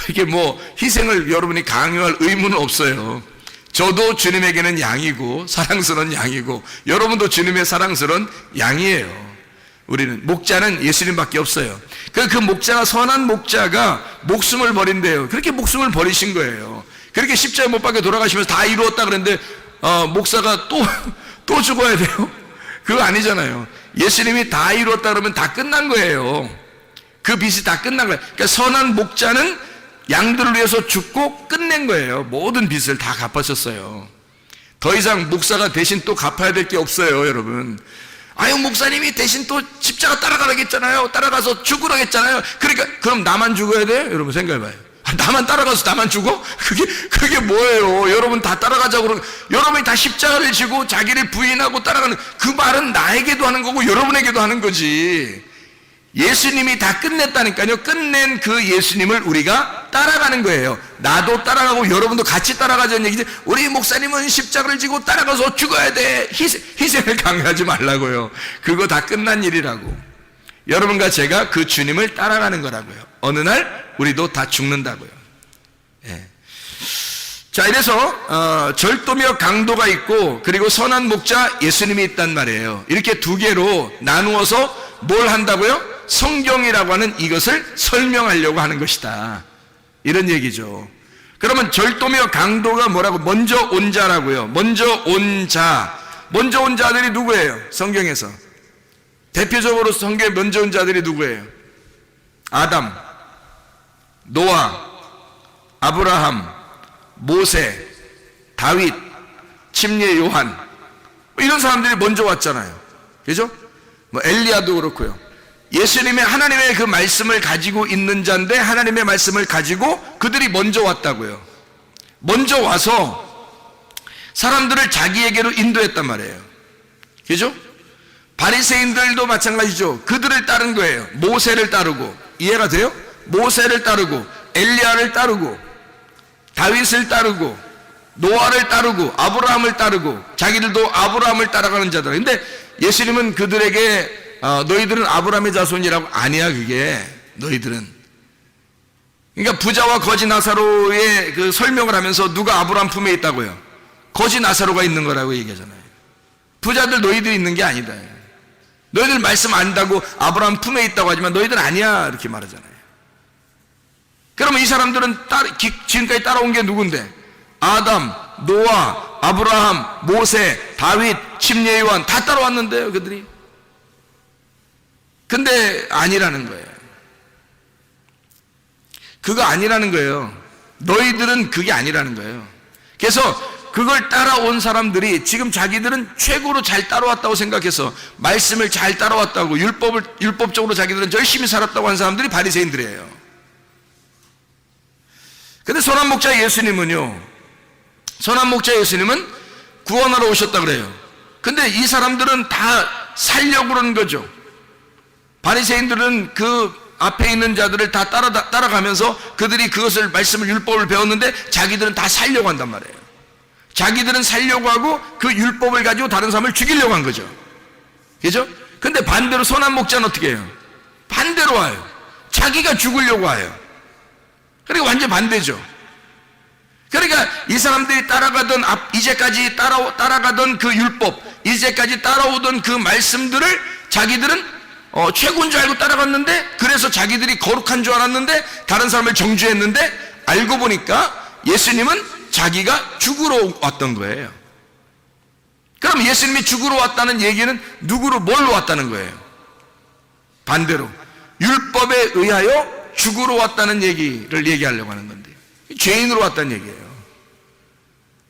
이게 뭐 희생을 여러분이 강요할 의무는 없어요. 저도 주님에게는 양이고 사랑스러운 양이고 여러분도 주님의 사랑스러운 양이에요. 우리는 목자는 예수님밖에 없어요. 그 목자가, 선한 목자가 목숨을 버린대요. 그렇게 목숨을 버리신 거예요. 그렇게 십자가에 못 박혀 돌아가시면서 다 이루었다 그랬는데 목사가 또 죽어야 돼요? 그거 아니잖아요. 예수님이 다 이루었다 그러면 다 끝난 거예요. 그 빚이 다 끝난 거예요. 그러니까 선한 목자는 양들을 위해서 죽고 끝낸 거예요. 모든 빚을 다 갚으셨어요. 더 이상 목사가 대신 또 갚아야 될 게 없어요, 여러분. 아유, 목사님이 대신 또 십자가 따라가라겠잖아요. 따라가서 죽으라겠잖아요. 그러니까 그럼 나만 죽어야 돼요? 여러분 생각해봐요. 나만 따라가서 나만 죽어? 그게 뭐예요? 여러분 다 따라가자고 그러고, 여러분이 다 십자가를 지고 자기를 부인하고 따라가는 그 말은 나에게도 하는 거고 여러분에게도 하는 거지. 예수님이 다 끝냈다니까요. 끝낸 그 예수님을 우리가 따라가는 거예요. 나도 따라가고 여러분도 같이 따라가자는 얘기지. 우리 목사님은 십자가를 지고 따라가서 죽어야 돼. 희생을 강요하지 말라고요. 그거 다 끝난 일이라고. 여러분과 제가 그 주님을 따라가는 거라고요. 어느 날 우리도 다 죽는다고요. 예. 자, 이래서 절도며 강도가 있고 그리고 선한 목자 예수님이 있단 말이에요. 이렇게 두 개로 나누어서 뭘 한다고요? 성경이라고 하는 이것을 설명하려고 하는 것이다, 이런 얘기죠. 그러면 절도며 강도가 뭐라고? 먼저 온 자라고요. 먼저 온 자들이 누구예요? 성경에서 대표적으로 성경에 먼저 온 자들이 누구예요? 아담, 노아, 아브라함, 모세, 다윗, 침례 요한, 이런 사람들이 먼저 왔잖아요. 그죠? 뭐 엘리야도 그렇고요. 예수님의 하나님의 그 말씀을 가지고 있는 자인데 하나님의 말씀을 가지고 그들이 먼저 왔다고요. 먼저 와서 사람들을 자기에게로 인도했단 말이에요. 그죠? 바리새인들도 마찬가지죠. 그들을 따른 거예요. 모세를 따르고. 이해가 돼요? 모세를 따르고 엘리야를 따르고 다윗을 따르고 노아를 따르고 아브라함을 따르고 자기들도 아브라함을 따라가는 자들. 근데 예수님은 그들에게 너희들은 아브라함의 자손이라고. 아니야, 그게 너희들은. 그러니까 부자와 거지 나사로의 그 설명을 하면서 누가 아브라함 품에 있다고요? 거지 나사로가 있는 거라고 얘기하잖아요. 부자들 너희들이 있는 게 아니다. 너희들 말씀 안다고 아브라함 품에 있다고 하지만 너희들 아니야, 이렇게 말하잖아요. 그러면 이 사람들은 지금까지 따라온 게 누군데? 아담, 노아, 아브라함, 모세, 다윗, 침례 요한 다 따라왔는데요, 그들이. 근데 아니라는 거예요. 그거 아니라는 거예요. 너희들은 그게 아니라는 거예요. 그래서 그걸 따라온 사람들이 지금 자기들은 최고로 잘 따라왔다고 생각해서 말씀을 잘 따라왔다고 율법적으로 자기들은 열심히 살았다고 하는 사람들이 바리새인들이에요. 근데 선한 목자 예수님은요, 선한 목자 예수님은 구원하러 오셨다 그래요. 근데 이 사람들은 다 살려고 그러는 거죠. 바리새인들은 그 앞에 있는 자들을 다 따라가면서 그들이 그것을 말씀을 율법을 배웠는데 자기들은 다 살려고 한단 말이에요. 자기들은 살려고 하고 그 율법을 가지고 다른 사람을 죽이려고 한 거죠. 그죠? 근데 반대로 선한 목자는 어떻게 해요? 반대로 와요. 자기가 죽으려고 와요. 그러니까 완전 반대죠. 그러니까 이 사람들이 따라가던 이제까지 따라가던 그 율법, 이제까지 따라오던 그 말씀들을 자기들은 최고인 줄 알고 따라갔는데, 그래서 자기들이 거룩한 줄 알았는데 다른 사람을 정죄했는데, 알고 보니까 예수님은 자기가 죽으러 왔던 거예요. 그럼 예수님이 죽으러 왔다는 얘기는 누구로 뭘로 왔다는 거예요? 반대로 율법에 의하여 죽으러 왔다는 얘기를 얘기하려고 하는 건데, 죄인으로 왔다는 얘기예요.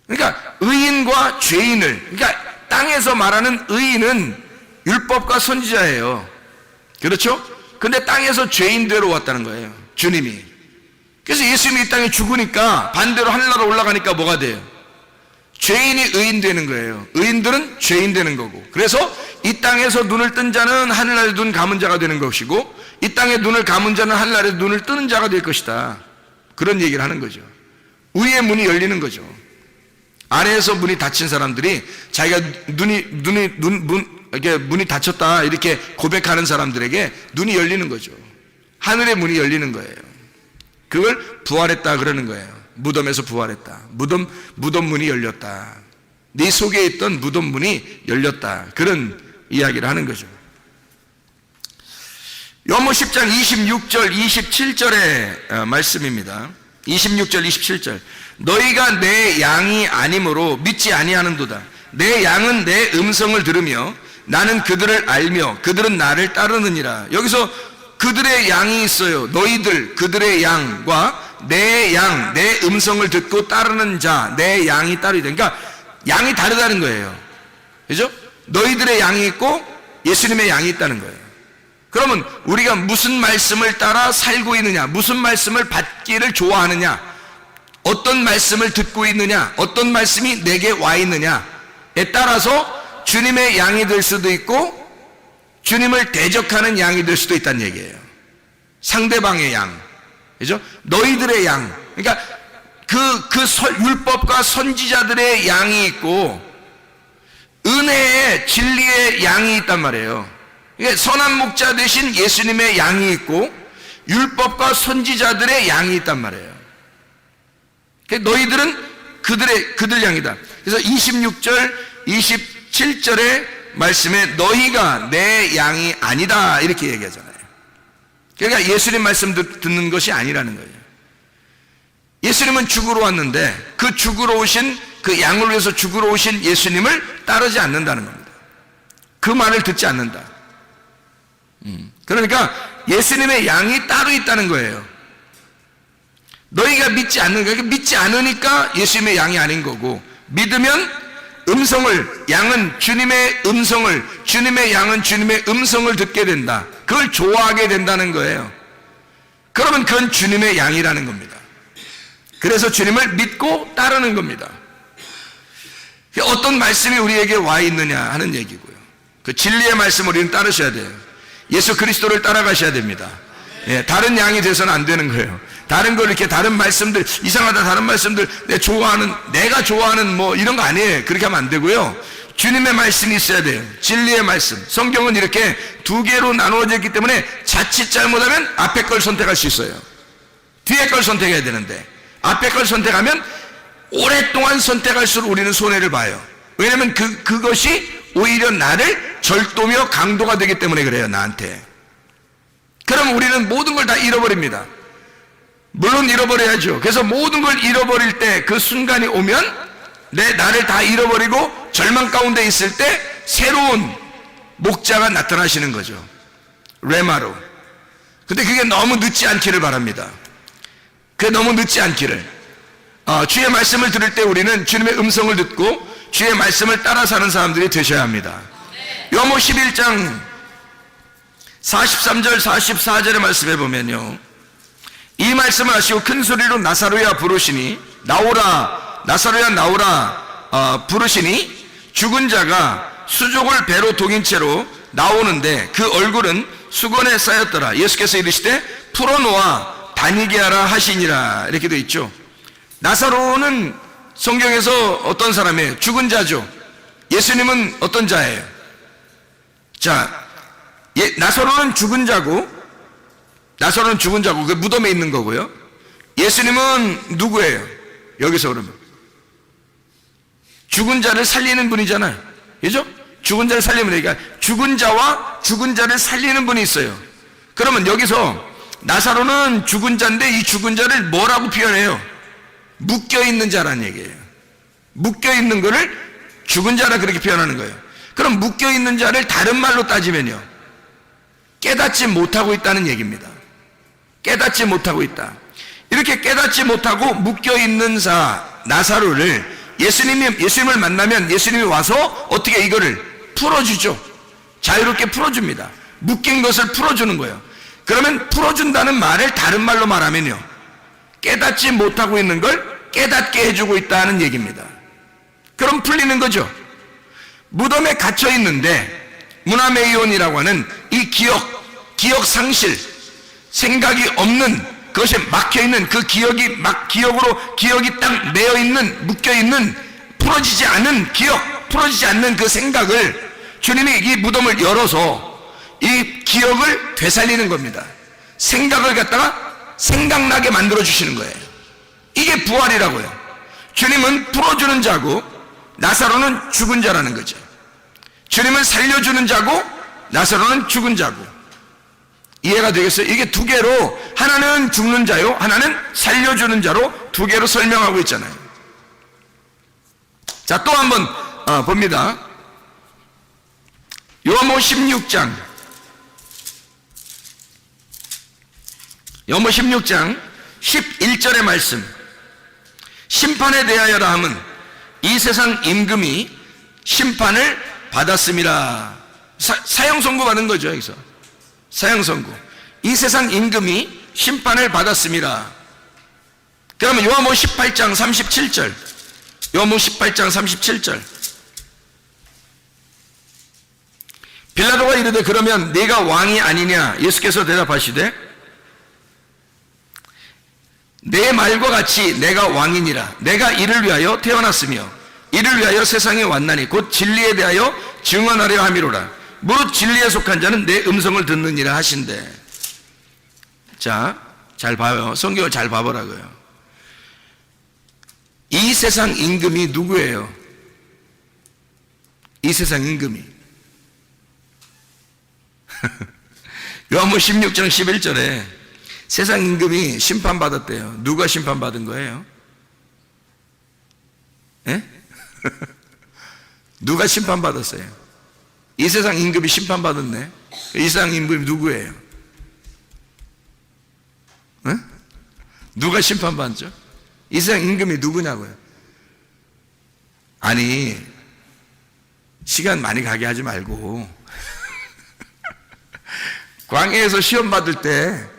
그러니까 의인과 죄인을, 그러니까 땅에서 말하는 의인은 율법과 선지자예요. 그렇죠? 근데 땅에서 죄인대로 왔다는 거예요, 주님이. 그래서 예수님이 이 땅에 죽으니까 반대로 하늘나라 올라가니까 뭐가 돼요? 죄인이 의인 되는 거예요. 의인들은 죄인 되는 거고. 그래서 이 땅에서 눈을 뜬 자는 하늘나라에 눈 감은 자가 되는 것이고, 이 땅에 눈을 감은 자는 하늘나라에 눈을 뜨는 자가 될 것이다. 그런 얘기를 하는 거죠. 위의 문이 열리는 거죠. 아래에서 문이 닫힌 사람들이 자기가 문이 닫혔다 이렇게 고백하는 사람들에게 눈이 열리는 거죠. 하늘의 문이 열리는 거예요. 그걸 부활했다 그러는 거예요. 무덤에서 부활했다. 무덤 문이 열렸다. 네 속에 있던 무덤 문이 열렸다. 그런 이야기를 하는 거죠. 요한복음 10장 26절 27절의 말씀입니다. 26절 27절. 너희가 내 양이 아니므로 믿지 아니하는도다. 내 양은 내 음성을 들으며 나는 그들을 알며 그들은 나를 따르느니라. 여기서 그들의 양이 있어요. 너희들 그들의 양과 내 양, 내 음성을 듣고 따르는 자, 내 양이 따르다. 그러니까 양이 다르다는 거예요. 그죠? 너희들의 양이 있고 예수님의 양이 있다는 거예요. 그러면 우리가 무슨 말씀을 따라 살고 있느냐, 무슨 말씀을 받기를 좋아하느냐, 어떤 말씀을 듣고 있느냐, 어떤 말씀이 내게 와 있느냐에 따라서 주님의 양이 될 수도 있고 주님을 대적하는 양이 될 수도 있다는 얘기예요. 상대방의 양. 그죠? 너희들의 양. 그러니까 율법과 선지자들의 양이 있고 은혜의 진리의 양이 있단 말이에요. 그러니까 선한 목자 되신 예수님의 양이 있고 율법과 선지자들의 양이 있단 말이에요. 그러니까 너희들은 그들 양이다. 그래서 26절, 27절의 말씀에 너희가 내 양이 아니다 이렇게 얘기하잖아요. 그러니까 예수님 말씀 듣는 것이 아니라는 거예요. 예수님은 죽으러 왔는데 그 죽으러 오신 그 양을 위해서 죽으러 오신 예수님을 따르지 않는다는 겁니다. 그 말을 듣지 않는다. 그러니까 예수님의 양이 따로 있다는 거예요. 너희가 믿지 않는 거예요. 믿지 않으니까 예수님의 양이 아닌 거고, 믿으면 양은 주님의 음성을, 주님의 양은 주님의 음성을 듣게 된다. 그걸 좋아하게 된다는 거예요. 그러면 그건 주님의 양이라는 겁니다. 그래서 주님을 믿고 따르는 겁니다. 어떤 말씀이 우리에게 와 있느냐 하는 얘기고요. 그 진리의 말씀을 우리는 따르셔야 돼요. 예수 그리스도를 따라가셔야 됩니다. 예, 다른 양이 돼서는 안 되는 거예요. 다른 걸 이렇게 다른 말씀들, 이상하다 다른 말씀들, 내가 좋아하는 뭐 이런 거 아니에요. 그렇게 하면 안 되고요. 주님의 말씀이 있어야 돼요. 진리의 말씀. 성경은 이렇게 두 개로 나누어져 있기 때문에 자칫 잘못하면 앞에 걸 선택할 수 있어요. 뒤에 걸 선택해야 되는데 앞에 걸 선택하면 오랫동안 선택할수록 우리는 손해를 봐요. 왜냐하면 그것이 오히려 나를 절도며 강도가 되기 때문에 그래요. 나한테. 그럼 우리는 모든 걸 다 잃어버립니다. 물론 잃어버려야죠. 그래서 모든 걸 잃어버릴 때 그 순간이 오면 나를 다 잃어버리고 절망 가운데 있을 때 새로운 목자가 나타나시는 거죠. 레마로. 근데 그게 너무 늦지 않기를 바랍니다. 그게 너무 늦지 않기를. 주의 말씀을 들을 때 우리는 주님의 음성을 듣고 주의 말씀을 따라 사는 사람들이 되셔야 합니다. 요한복음 11장 43절 44절의 말씀에 보면요, 이 말씀을 하시고 큰 소리로 나사로야 부르시니 나오라, 나사로야 나오라 부르시니 죽은 자가 수족을 배로 동인 채로 나오는데 그 얼굴은 수건에 쌓였더라. 예수께서 이르시되 풀어놓아 다니게 하라 하시니라. 이렇게 되어 있죠. 나사로는 성경에서 어떤 사람이에요? 죽은 자죠. 예수님은 어떤 자예요? 자, 나사로는 죽은 자고 그 무덤에 있는 거고요. 예수님은 누구예요? 여기서 그러면 죽은 자를 살리는 분이잖아요. 그죠? 죽은 자를 살리는 분이니까 죽은 자와 죽은 자를 살리는 분이 있어요. 그러면 여기서 나사로는 죽은 자인데 이 죽은 자를 뭐라고 표현해요? 묶여있는 자라는 얘기예요. 묶여있는 거를 죽은 자라 그렇게 표현하는 거예요. 그럼 묶여있는 자를 다른 말로 따지면요, 깨닫지 못하고 있다는 얘기입니다. 깨닫지 못하고 있다. 이렇게 깨닫지 못하고 묶여있는 자 나사로를 예수님을 만나면 예수님이 와서 어떻게 이거를 풀어주죠. 자유롭게 풀어줍니다. 묶인 것을 풀어주는 거예요. 그러면 풀어준다는 말을 다른 말로 말하면요, 깨닫지 못하고 있는 걸 깨닫게 해주고 있다는 얘기입니다. 그럼 풀리는 거죠. 무덤에 갇혀 있는데 무나메이온이라고 하는 이 기억 상실, 생각이 없는, 그것에 막혀 있는 그 기억이 기억이 딱 매여 있는, 묶여 있는, 풀어지지 않는 풀어지지 않는 그 생각을 주님이 이 무덤을 열어서 이 기억을 되살리는 겁니다. 생각을 갖다가 생각나게 만들어 주시는 거예요. 이게 부활이라고요. 주님은 풀어주는 자고 나사로는 죽은 자라는 거죠. 주님은 살려주는 자고 나사로는 죽은 자고. 이해가 되겠어요? 이게 두 개로, 하나는 죽는 자요, 하나는 살려주는 자로 두 개로 설명하고 있잖아요. 자, 또 한번 봅니다. 요한복음 16장 11절의 말씀. 심판에 대하여라 함은 이 세상 임금이 심판을 받았음이라. 사형 선고 받은 거죠. 여기서 사형 선고. 이 세상 임금이 심판을 받았음이라. 그러면 요한복음 18장 37절. 요한복음 18장 37절. 빌라도가 이르되 그러면 네가 왕이 아니냐? 예수께서 대답하시되 내 말과 같이 내가 왕이니라. 내가 이를 위하여 태어났으며 이를 위하여 세상에 왔나니 곧 진리에 대하여 증언하려 함이로라. 무릇 진리에 속한 자는 내 음성을 듣느니라 하신대. 자, 잘 봐요. 성경을 잘 봐보라고요. 이 세상 임금이 누구예요? 이 세상 임금이 요한복음 16장 11절에 세상 임금이 심판받았대요. 누가 심판받은 거예요? 예? 누가 심판받았어요? 이 세상 임금이 심판받았네. 이 세상 임금이 누구예요? 예? 누가 심판받죠? 이 세상 임금이 누구냐고요? 아니, 시간 많이 가게 하지 말고 광야에서 시험 받을 때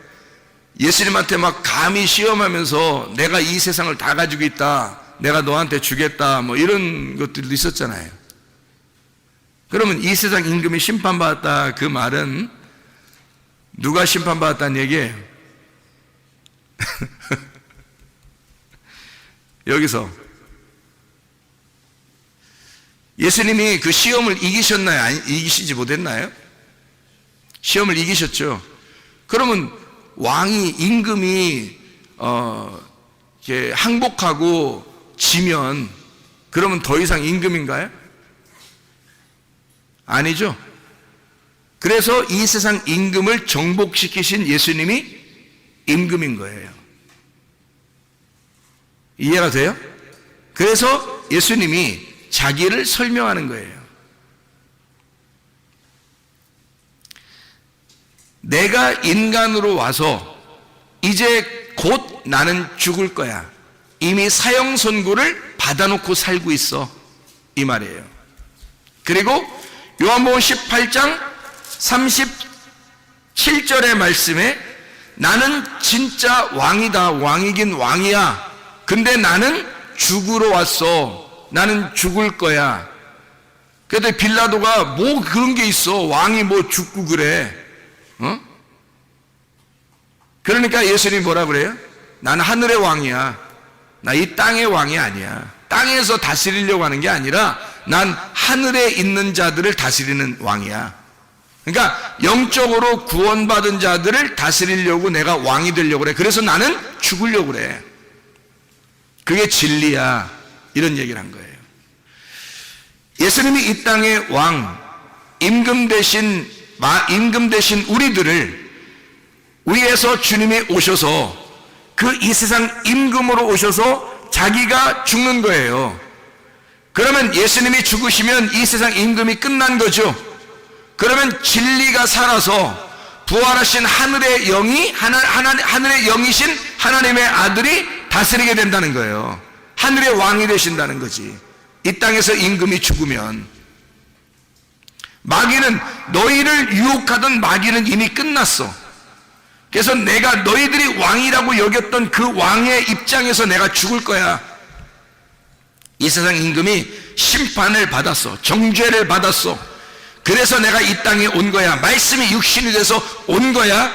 예수님한테 막 감히 시험하면서 내가 이 세상을 다 가지고 있다, 내가 너한테 주겠다, 뭐 이런 것들도 있었잖아요. 그러면 이 세상 임금이 심판받았다, 그 말은 누가 심판받았다는 얘기예요? 여기서 예수님이 그 시험을 이기셨나요? 아니, 이기시지 못했나요? 시험을 이기셨죠. 그러면 왕이, 임금이 이렇게 항복하고 지면 그러면 더 이상 임금인가요? 아니죠. 그래서 이 세상 임금을 정복시키신 예수님이 임금인 거예요. 이해가 돼요? 그래서 예수님이 자기를 설명하는 거예요. 내가 인간으로 와서 이제 곧 나는 죽을 거야. 이미 사형 선고를 받아놓고 살고 있어. 이 말이에요. 그리고 요한복음 18장 37절의 말씀에 나는 진짜 왕이다. 왕이긴 왕이야. 근데 나는 죽으러 왔어. 나는 죽을 거야. 그런데 빌라도가 뭐 그런 게 있어. 왕이 뭐 죽고 그래. 그러니까 예수님이 뭐라 그래요? 나는 하늘의 왕이야. 나 이 땅의 왕이 아니야. 땅에서 다스리려고 하는 게 아니라 난 하늘에 있는 자들을 다스리는 왕이야. 그러니까 영적으로 구원받은 자들을 다스리려고 내가 왕이 되려고 그래. 그래서 나는 죽으려고 그래. 그게 진리야. 이런 얘기를 한 거예요. 예수님이 이 땅의 왕, 임금 대신 우리들을 위에서 주님이 오셔서 그 이 세상 임금으로 오셔서 자기가 죽는 거예요. 그러면 예수님이 죽으시면 이 세상 임금이 끝난 거죠. 그러면 진리가 살아서 부활하신 하늘의 영이 하늘의 영이신 하나님의 아들이 다스리게 된다는 거예요. 하늘의 왕이 되신다는 거지. 이 땅에서 임금이 죽으면 마귀는, 너희를 유혹하던 마귀는 이미 끝났어. 그래서 내가 너희들이 왕이라고 여겼던 그 왕의 입장에서 내가 죽을 거야. 이 세상 임금이 심판을 받았어. 정죄를 받았어. 그래서 내가 이 땅에 온 거야. 말씀이 육신이 돼서 온 거야.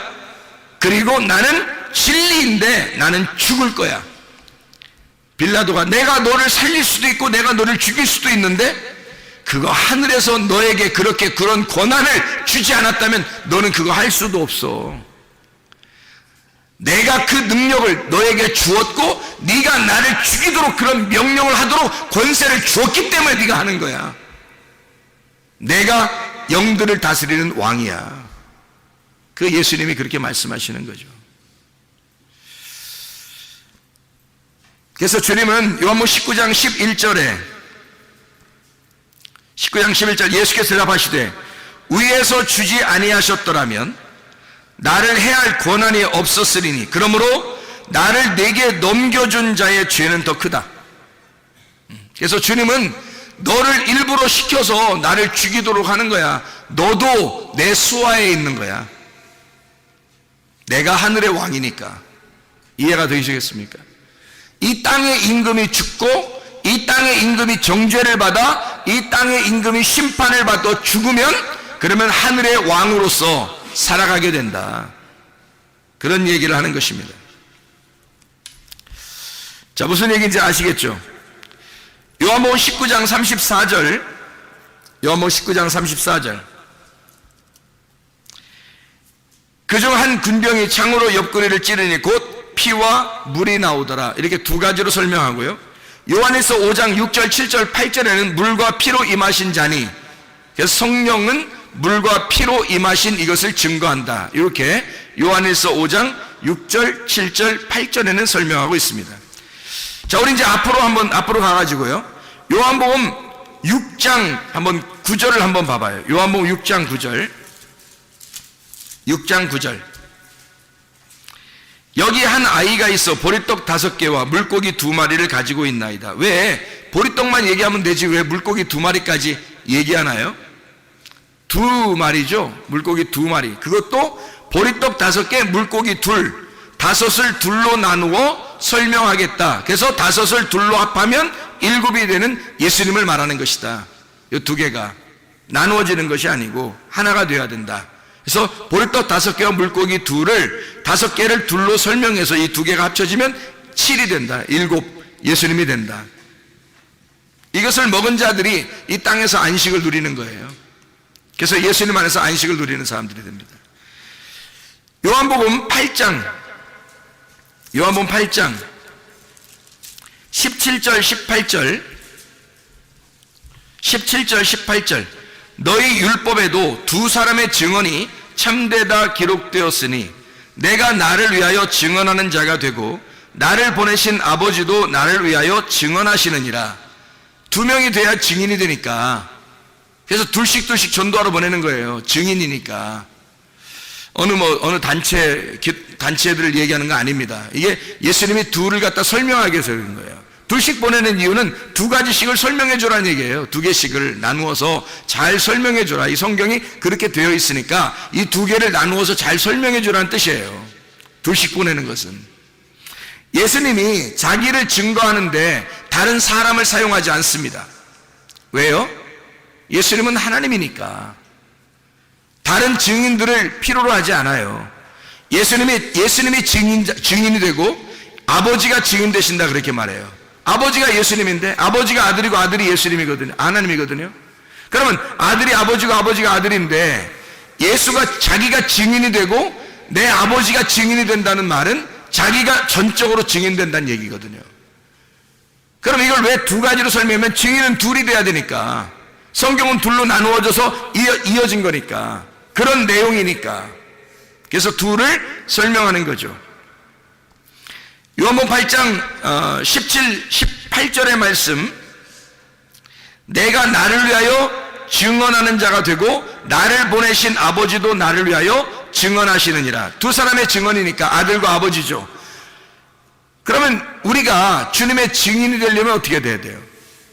그리고 나는 진리인데 나는 죽을 거야. 빌라도가 내가 너를 살릴 수도 있고 내가 너를 죽일 수도 있는데 그거 하늘에서 너에게 그런 권한을 주지 않았다면 너는 그거 할 수도 없어. 내가 그 능력을 너에게 주었고 네가 나를 죽이도록 그런 명령을 하도록 권세를 주었기 때문에 네가 하는 거야. 내가 영들을 다스리는 왕이야. 그 예수님이 그렇게 말씀하시는 거죠. 그래서 주님은 요한복음 19장 11절 예수께서 대답하시되 위에서 주지 아니하셨더라면 나를 해할 권한이 없었으리니 그러므로 나를 내게 넘겨준 자의 죄는 더 크다. 그래서 주님은 너를 일부러 시켜서 나를 죽이도록 하는 거야. 너도 내 수하에 있는 거야. 내가 하늘의 왕이니까. 이해가 되시겠습니까? 이 땅의 임금이 죽고 이 땅의 임금이 정죄를 받아 이 땅의 임금이 심판을 받아 죽으면 그러면 하늘의 왕으로서 살아가게 된다. 그런 얘기를 하는 것입니다. 자, 무슨 얘기인지 아시겠죠? 요한복음 19장 34절, 요한복음 19장 34절. 그중 한 군병이 창으로 옆구리를 찌르니 곧 피와 물이 나오더라. 이렇게 두 가지로 설명하고요. 요한에서 5장 6절, 7절, 8절에는 물과 피로 임하신 자니, 그래서 성령은 물과 피로 임하신 이것을 증거한다. 이렇게 요한에서 5장 6절, 7절, 8절에는 설명하고 있습니다. 자, 우리 이제 앞으로 가가지고요. 요한복음 6장 한번 9절을 한번 봐봐요. 요한복음 6장 9절. 6장 9절. 여기 한 아이가 있어 보리떡 5개와 물고기 2마리를 가지고 있나이다. 왜 보리떡만 얘기하면 되지 왜 물고기 2마리까지 얘기하나요? 2마리죠. 물고기 2마리. 그것도 보리떡 5개, 물고기 2, 5을 둘로 나누어 설명하겠다. 그래서 5을 둘로 합하면 7이 되는 예수님을 말하는 것이다. 이 2개가 나누어지는 것이 아니고 하나가 되어야 된다. 그래서 보리떡 5개와 물고기 2를 5개를 둘로 설명해서 이 2개가 합쳐지면 7이 된다. 7 예수님이 된다. 이것을 먹은 자들이 이 땅에서 안식을 누리는 거예요. 그래서 예수님 안에서 안식을 누리는 사람들이 됩니다. 요한복음 8장 17절 18절 너희 율법에도 2 사람의 증언이 참되다 기록되었으니 내가 나를 위하여 증언하는 자가 되고 나를 보내신 아버지도 나를 위하여 증언하시느니라. 2명이 돼야 증인이 되니까. 그래서 둘씩 전도하러 보내는 거예요. 증인이니까. 어느 단체들을 얘기하는 거 아닙니다. 이게 예수님이 2를 갖다 설명하기 위해서 그런 거예요. 2씩 보내는 이유는 2가지씩을 설명해 주라는 얘기예요. 2개씩을 나누어서 잘 설명해 주라. 이 성경이 그렇게 되어 있으니까 이 2개를 나누어서 잘 설명해 주라는 뜻이에요. 2씩 보내는 것은. 예수님이 자기를 증거하는데 다른 사람을 사용하지 않습니다. 왜요? 예수님은 하나님이니까 다른 증인들을 필요로 하지 않아요. 예수님이 증인이 되고 아버지가 증인 되신다 그렇게 말해요. 아버지가 예수님인데 아버지가 아들이고 아들이 예수님이거든요. 하나님이거든요. 그러면 아들이 아버지고 아버지가 아들인데 예수가 자기가 증인이 되고 내 아버지가 증인이 된다는 말은 자기가 전적으로 증인된다는 얘기거든요. 그럼 이걸 왜 2가지로 설명하면 증인은 2이 돼야 되니까. 성경은 2로 나누어져서 이어진 거니까. 그런 내용이니까. 그래서 2를 설명하는 거죠. 요한복음 8장 17, 18절의 말씀, 내가 나를 위하여 증언하는 자가 되고 나를 보내신 아버지도 나를 위하여 증언하시느니라. 2 사람의 증언이니까 아들과 아버지죠. 그러면 우리가 주님의 증인이 되려면 어떻게 돼야 돼요?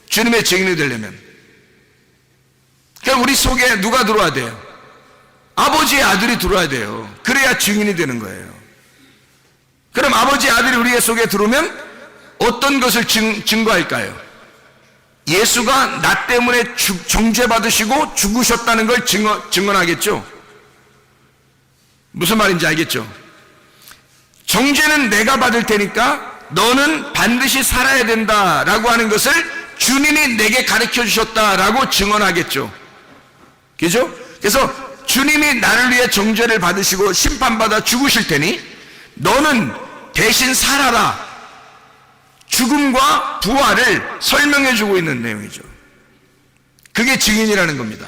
주님의 증인이 되려면 그러니까 우리 속에 누가 들어와야 돼요? 아버지의 아들이 들어와야 돼요. 그래야 증인이 되는 거예요. 그럼 아버지의 아들이 우리의 속에 들어오면 어떤 것을 증거할까요? 예수가 나 때문에 정죄받으시고 죽으셨다는 걸 증언하겠죠. 무슨 말인지 알겠죠? 정죄는 내가 받을 테니까 너는 반드시 살아야 된다라고 하는 것을 주님이 내게 가르쳐 주셨다라고 증언하겠죠. 그죠? 그래서 주님이 나를 위해 정죄를 받으시고 심판받아 죽으실 테니 너는 대신 살아라. 죽음과 부활을 설명해 주고 있는 내용이죠. 그게 증인이라는 겁니다.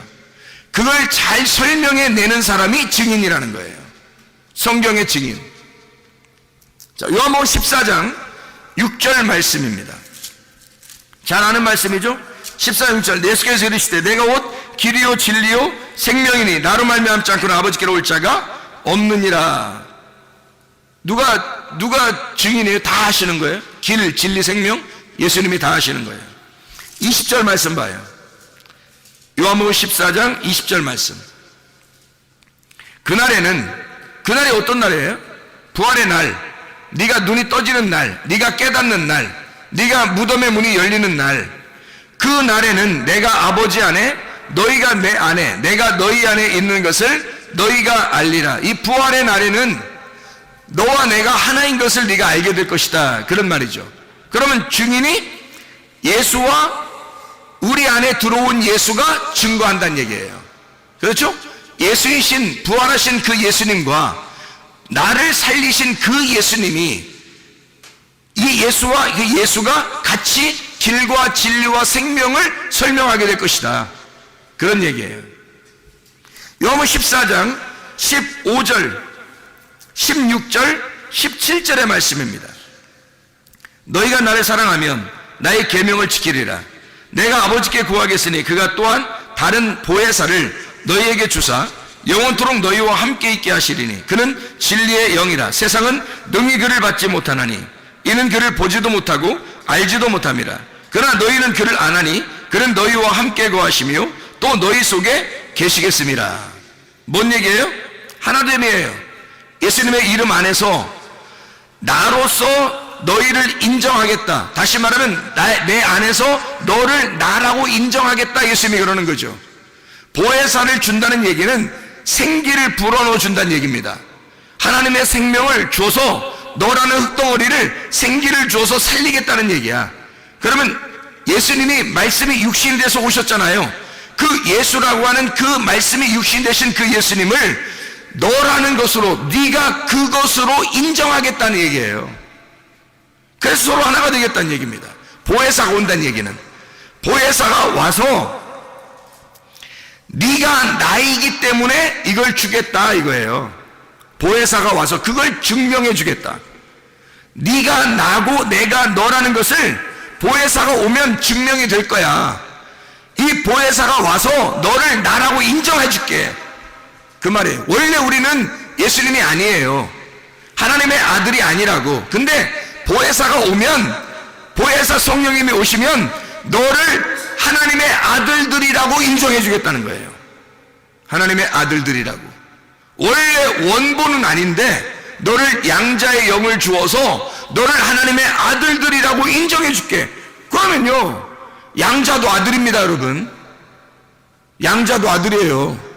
그걸 잘 설명해 내는 사람이 증인이라는 거예요. 성경의 증인. 자, 요한복음 14장 6절 말씀입니다. 잘 아는 말씀이죠? 14장 6절. 예수께서 이르시되 내가 곧 길이요 진리요 생명이니 나로 말미암지 않고는 아버지께로 올 자가 없느니라. 누가 증인이에요? 다 하시는 거예요. 길, 진리, 생명 예수님이 다 하시는 거예요. 20절 말씀 봐요. 요한복음 14장 20절 말씀. 그날이 어떤 날이에요? 부활의 날, 네가 눈이 떠지는 날, 네가 깨닫는 날, 네가 무덤의 문이 열리는 날, 그 날에는 내가 아버지 안에, 너희가 내 안에, 내가 너희 안에 있는 것을 너희가 알리라. 이 부활의 날에는 너와 내가 하나인 것을 네가 알게 될 것이다. 그런 말이죠. 그러면 증인이 예수와 우리 안에 들어온 예수가 증거한다는 얘기예요. 그렇죠? 예수이신, 부활하신 그 예수님과 나를 살리신 그 예수님이, 이 예수와 그 예수가 같이 길과 진리와 생명을 설명하게 될 것이다, 그런 얘기예요. 요한복음 14장 15절, 16절, 17절의 말씀입니다. 너희가 나를 사랑하면 나의 계명을 지키리라. 내가 아버지께 구하겠으니 그가 또한 다른 보혜사를 너희에게 주사 영원토록 너희와 함께 있게 하시리니 그는 진리의 영이라. 세상은 능히 그를 받지 못하나니 이는 그를 보지도 못하고 알지도 못함이라. 그러나 너희는 그를 아나니 그는 너희와 함께 거하시며 또 너희 속에 계시겠음이라. 뭔 얘기예요? 하나됨이에요. 예수님의 이름 안에서 나로서 너희를 인정하겠다. 다시 말하면 내 안에서 너를 나라고 인정하겠다, 예수님이 그러는 거죠. 보혜사를 준다는 얘기는 생기를 불어넣어 준다는 얘기입니다. 하나님의 생명을 줘서 너라는 흙덩어리를 생기를 줘서 살리겠다는 얘기야. 그러면 예수님이 말씀이 육신이 돼서 오셨잖아요. 그 예수라고 하는 그 말씀이 육신 되신 그 예수님을 너라는 것으로, 네가 그것으로 인정하겠다는 얘기예요. 그래서 서로 하나가 되겠다는 얘기입니다. 보혜사가 온다는 얘기는, 보혜사가 와서 네가 나이기 때문에 이걸 주겠다 이거예요. 보혜사가 와서 그걸 증명해 주겠다. 네가 나고 내가 너라는 것을 보혜사가 오면 증명이 될 거야. 이 보혜사가 와서 너를 나라고 인정해 줄게, 그 말이에요. 원래 우리는 예수님이 아니에요. 하나님의 아들이 아니라고. 근데 보혜사가 오면, 보혜사 성령님이 오시면 너를 하나님의 아들들이라고 인정해 주겠다는 거예요. 하나님의 아들들이라고. 원래 원본은 아닌데 너를 양자의 영을 주어서 너를 하나님의 아들들이라고 인정해 줄게. 그러면요, 양자도 아들입니다, 여러분. 양자도 아들이에요.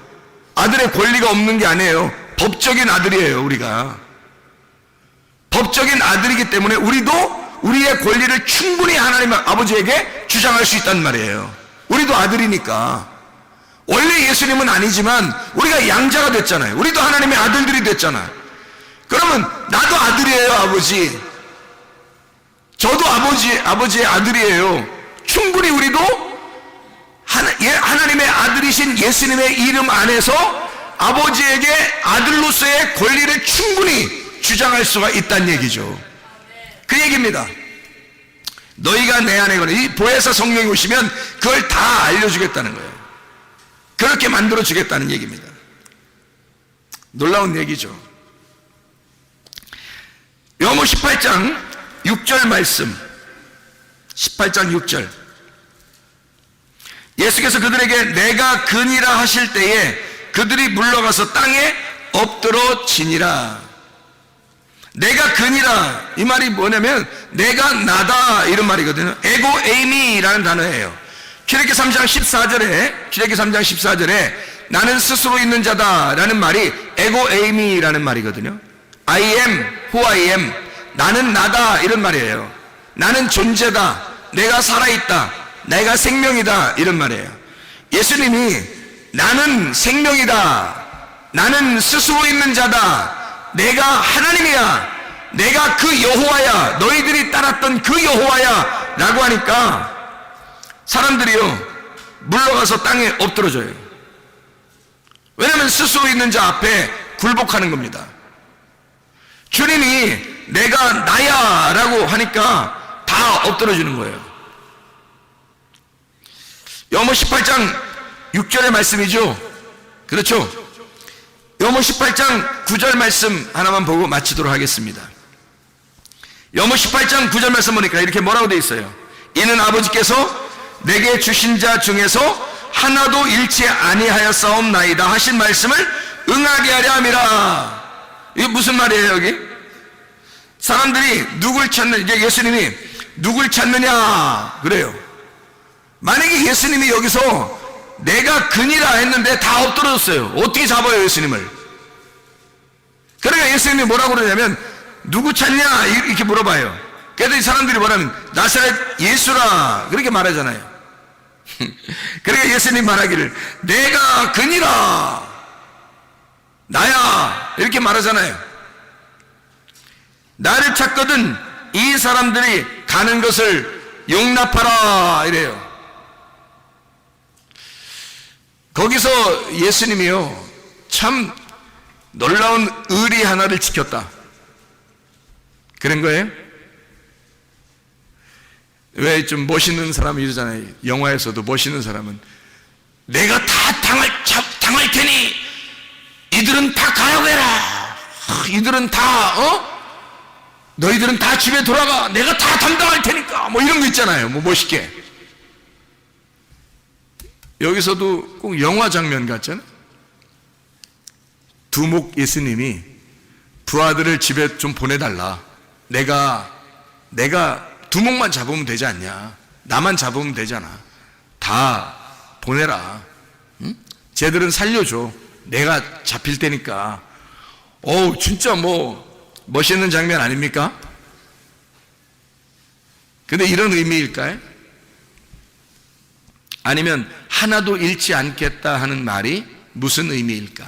아들의 권리가 없는 게 아니에요. 법적인 아들이에요, 우리가. 법적인 아들이기 때문에 우리도 우리의 권리를 충분히 하나님 아버지에게 주장할 수 있단 말이에요. 우리도 아들이니까. 원래 예수님은 아니지만 우리가 양자가 됐잖아요. 우리도 하나님의 아들들이 됐잖아요. 그러면 나도 아들이에요, 아버지. 저도 아버지의 아들이에요. 충분히 우리도 하나님의 아들이신 예수님의 이름 안에서 아버지에게 아들로서의 권리를 충분히 주장할 수가 있다는 얘기죠. 그 얘기입니다. 너희가 내 안에 거는, 이 보혜사 성령이 오시면 그걸 다 알려주겠다는 거예요. 그렇게 만들어주겠다는 얘기입니다. 놀라운 얘기죠. 요한복음 18장 6절 말씀, 18장 6절. 예수께서 그들에게 내가 그니라 하실 때에 그들이 물러가서 땅에 엎드러지니라. 내가 그니라, 이 말이 뭐냐면 내가 나다, 이런 말이거든요. 에고 에이미라는 단어예요. 출애굽기 3장 14절에 나는 스스로 있는 자다 라는 말이 에고 에이미라는 말이거든요. I am who I am, 나는 나다, 이런 말이에요. 나는 존재다, 내가 살아있다, 내가 생명이다, 이런 말이에요. 예수님이 나는 생명이다, 나는 스스로 있는 자다, 내가 하나님이야, 내가 그 여호와야, 너희들이 따랐던 그 여호와야 라고 하니까 사람들이요 물러가서 땅에 엎드러져요. 왜냐하면 스스로 있는 자 앞에 굴복하는 겁니다. 주님이 내가 나야 라고 하니까 다 엎드러지는 거예요. 요한복음 18장 6절의 말씀이죠. 그렇죠? 요한복음 18장 9절 말씀 하나만 보고 마치도록 하겠습니다. 요한복음 18장 9절 말씀 보니까 이렇게 뭐라고 되어 있어요? 이는 아버지께서 내게 주신 자 중에서 하나도 잃지 아니하였사옵나이다 하신 말씀을 응하게 하려 함이라. 이게 무슨 말이에요, 여기? 사람들이 누굴 이제 예수님이 누굴 찾느냐 그래요. 만약에 예수님이 여기서 내가 그니라 했는데 다 엎드러졌어요. 어떻게 잡아요, 예수님을? 그러니까 예수님이 뭐라고 그러냐면 누구 찾냐 이렇게 물어봐요. 그래도 이 사람들이 뭐라면 나사렛 예수라 그렇게 말하잖아요. 그러니까 예수님 말하기를 내가 그니라 나야 이렇게 말하잖아요. 나를 찾거든 이 사람들이 가는 것을 용납하라 이래요. 거기서 예수님이요 참 놀라운 의리 하나를 지켰다 그런 거예요. 왜 좀 멋있는 사람이 이러잖아요. 영화에서도 멋있는 사람은 내가 다 당할 테니 이들은 다 가라고 해라. 이들은 다 너희들은 다 집에 돌아가. 내가 다 담당할 테니까. 뭐 이런 거 있잖아요. 뭐 멋있게. 여기서도 꼭 영화 장면 같잖아요. 두목 예수님이 부하들을 집에 좀 보내달라. 내가 두목만 잡으면 되지 않냐. 나만 잡으면 되잖아. 다 보내라. 응? 쟤들은 살려줘. 내가 잡힐 테니까. 진짜 뭐 멋있는 장면 아닙니까? 근데 이런 의미일까요? 아니면 하나도 잃지 않겠다 하는 말이 무슨 의미일까?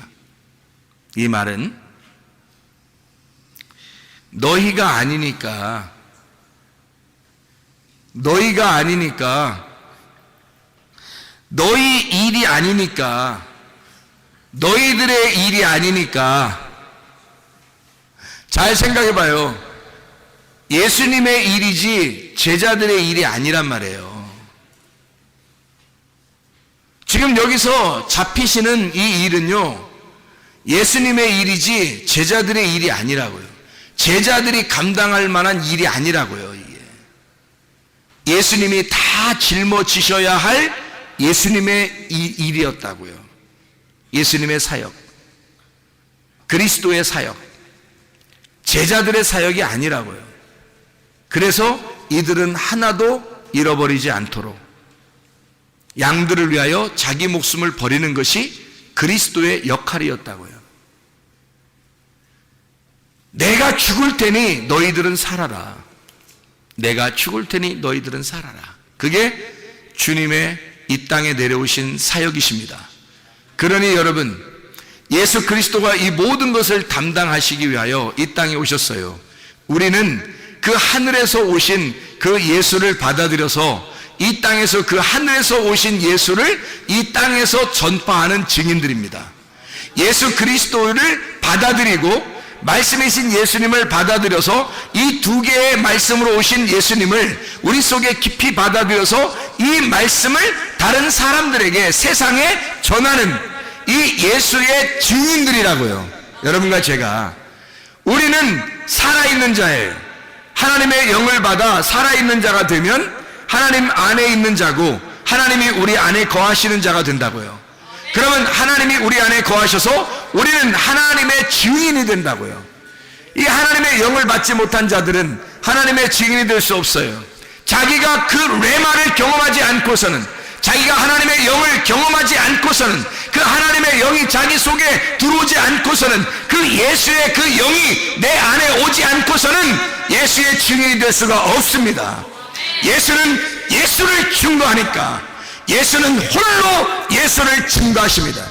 이 말은 너희가 아니니까 너희 일이 아니니까 너희들의 일이 아니니까 잘 생각해 봐요. 예수님의 일이지 제자들의 일이 아니란 말이에요. 지금 여기서 잡히시는 이 일은요 예수님의 일이지 제자들의 일이 아니라고요. 제자들이 감당할 만한 일이 아니라고요. 이게 예수님이 다 짊어지셔야 할 예수님의 일이었다고요. 예수님의 사역, 그리스도의 사역, 제자들의 사역이 아니라고요. 그래서 이들은 하나도 잃어버리지 않도록 양들을 위하여 자기 목숨을 버리는 것이 그리스도의 역할이었다고요. 내가 죽을 테니 너희들은 살아라. 내가 죽을 테니 너희들은 살아라. 그게 주님의 이 땅에 내려오신 사역이십니다. 그러니 여러분, 예수 그리스도가 이 모든 것을 담당하시기 위하여 이 땅에 오셨어요. 우리는 그 하늘에서 오신 그 예수를 받아들여서 이 땅에서 그 하늘에서 오신 예수를 이 땅에서 전파하는 증인들입니다. 예수 그리스도를 받아들이고 말씀이신 예수님을 받아들여서 이 두 개의 말씀으로 오신 예수님을 우리 속에 깊이 받아들여서 이 말씀을 다른 사람들에게 세상에 전하는 이 예수의 증인들이라고요. 여러분과 제가 우리는 살아있는 자예요. 하나님의 영을 받아 살아있는 자가 되면 하나님 안에 있는 자고 하나님이 우리 안에 거하시는 자가 된다고요. 그러면 하나님이 우리 안에 거하셔서 우리는 하나님의 증인이 된다고요. 이 하나님의 영을 받지 못한 자들은 하나님의 증인이 될 수 없어요. 자기가 그 레마를 경험하지 않고서는, 자기가 하나님의 영을 경험하지 않고서는, 그 하나님의 영이 자기 속에 들어오지 않고서는, 그 예수의 그 영이 내 안에 오지 않고서는 예수의 증인이 될 수가 없습니다. 예수는 예수를 증거하니까, 예수는 홀로 예수를 증거하십니다.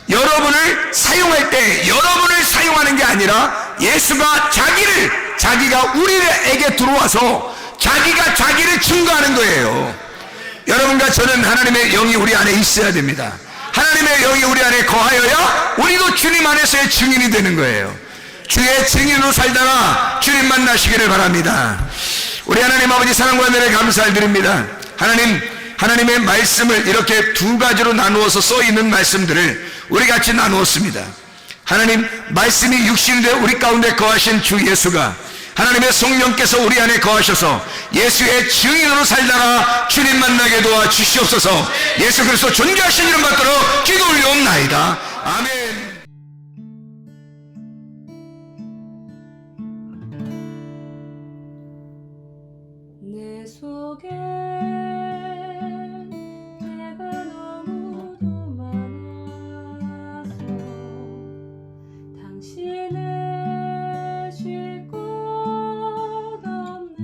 여러분을 사용할 때 여러분을 사용하는 게 아니라 예수가 자기가 우리에게 들어와서 자기가 자기를 증거하는 거예요. 여러분과 저는 하나님의 영이 우리 안에 있어야 됩니다. 하나님의 영이 우리 안에 거하여야 우리도 주님 안에서의 증인이 되는 거예요. 주의 증인으로 살다가 주님 만나시기를 바랍니다. 우리 하나님 아버지 사랑과 은혜를 감사를 드립니다. 하나님의 말씀을 이렇게 두 가지로 나누어서 써있는 말씀들을 우리 같이 나누었습니다. 하나님 말씀이 육신이 되어 우리 가운데 거하신 주 예수가 하나님의 성령께서 우리 안에 거하셔서 예수의 증인으로 살다가 주님 만나게 도와주시옵소서. 예수 그리스도 존귀하신 이름 받들어 기도 올려옵나이다. 아멘. 내 속에 내가 너무도 많아서 당신을 쉴 곳 없네.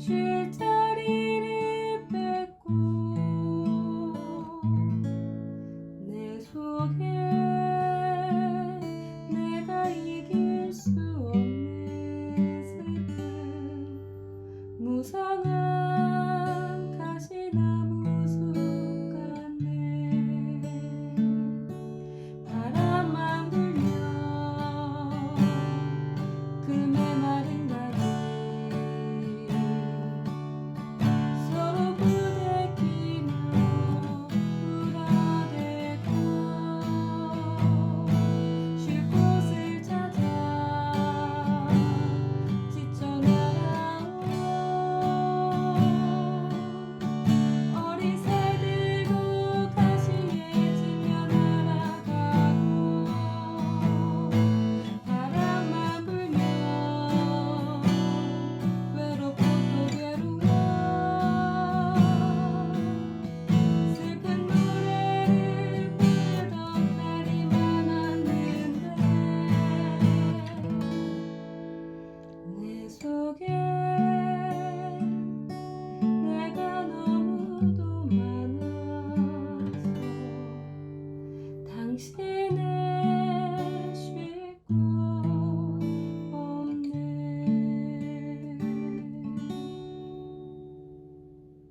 쉴 자리를 뺏고 내 속에 내가 이길 수 없는 슬픔 무성한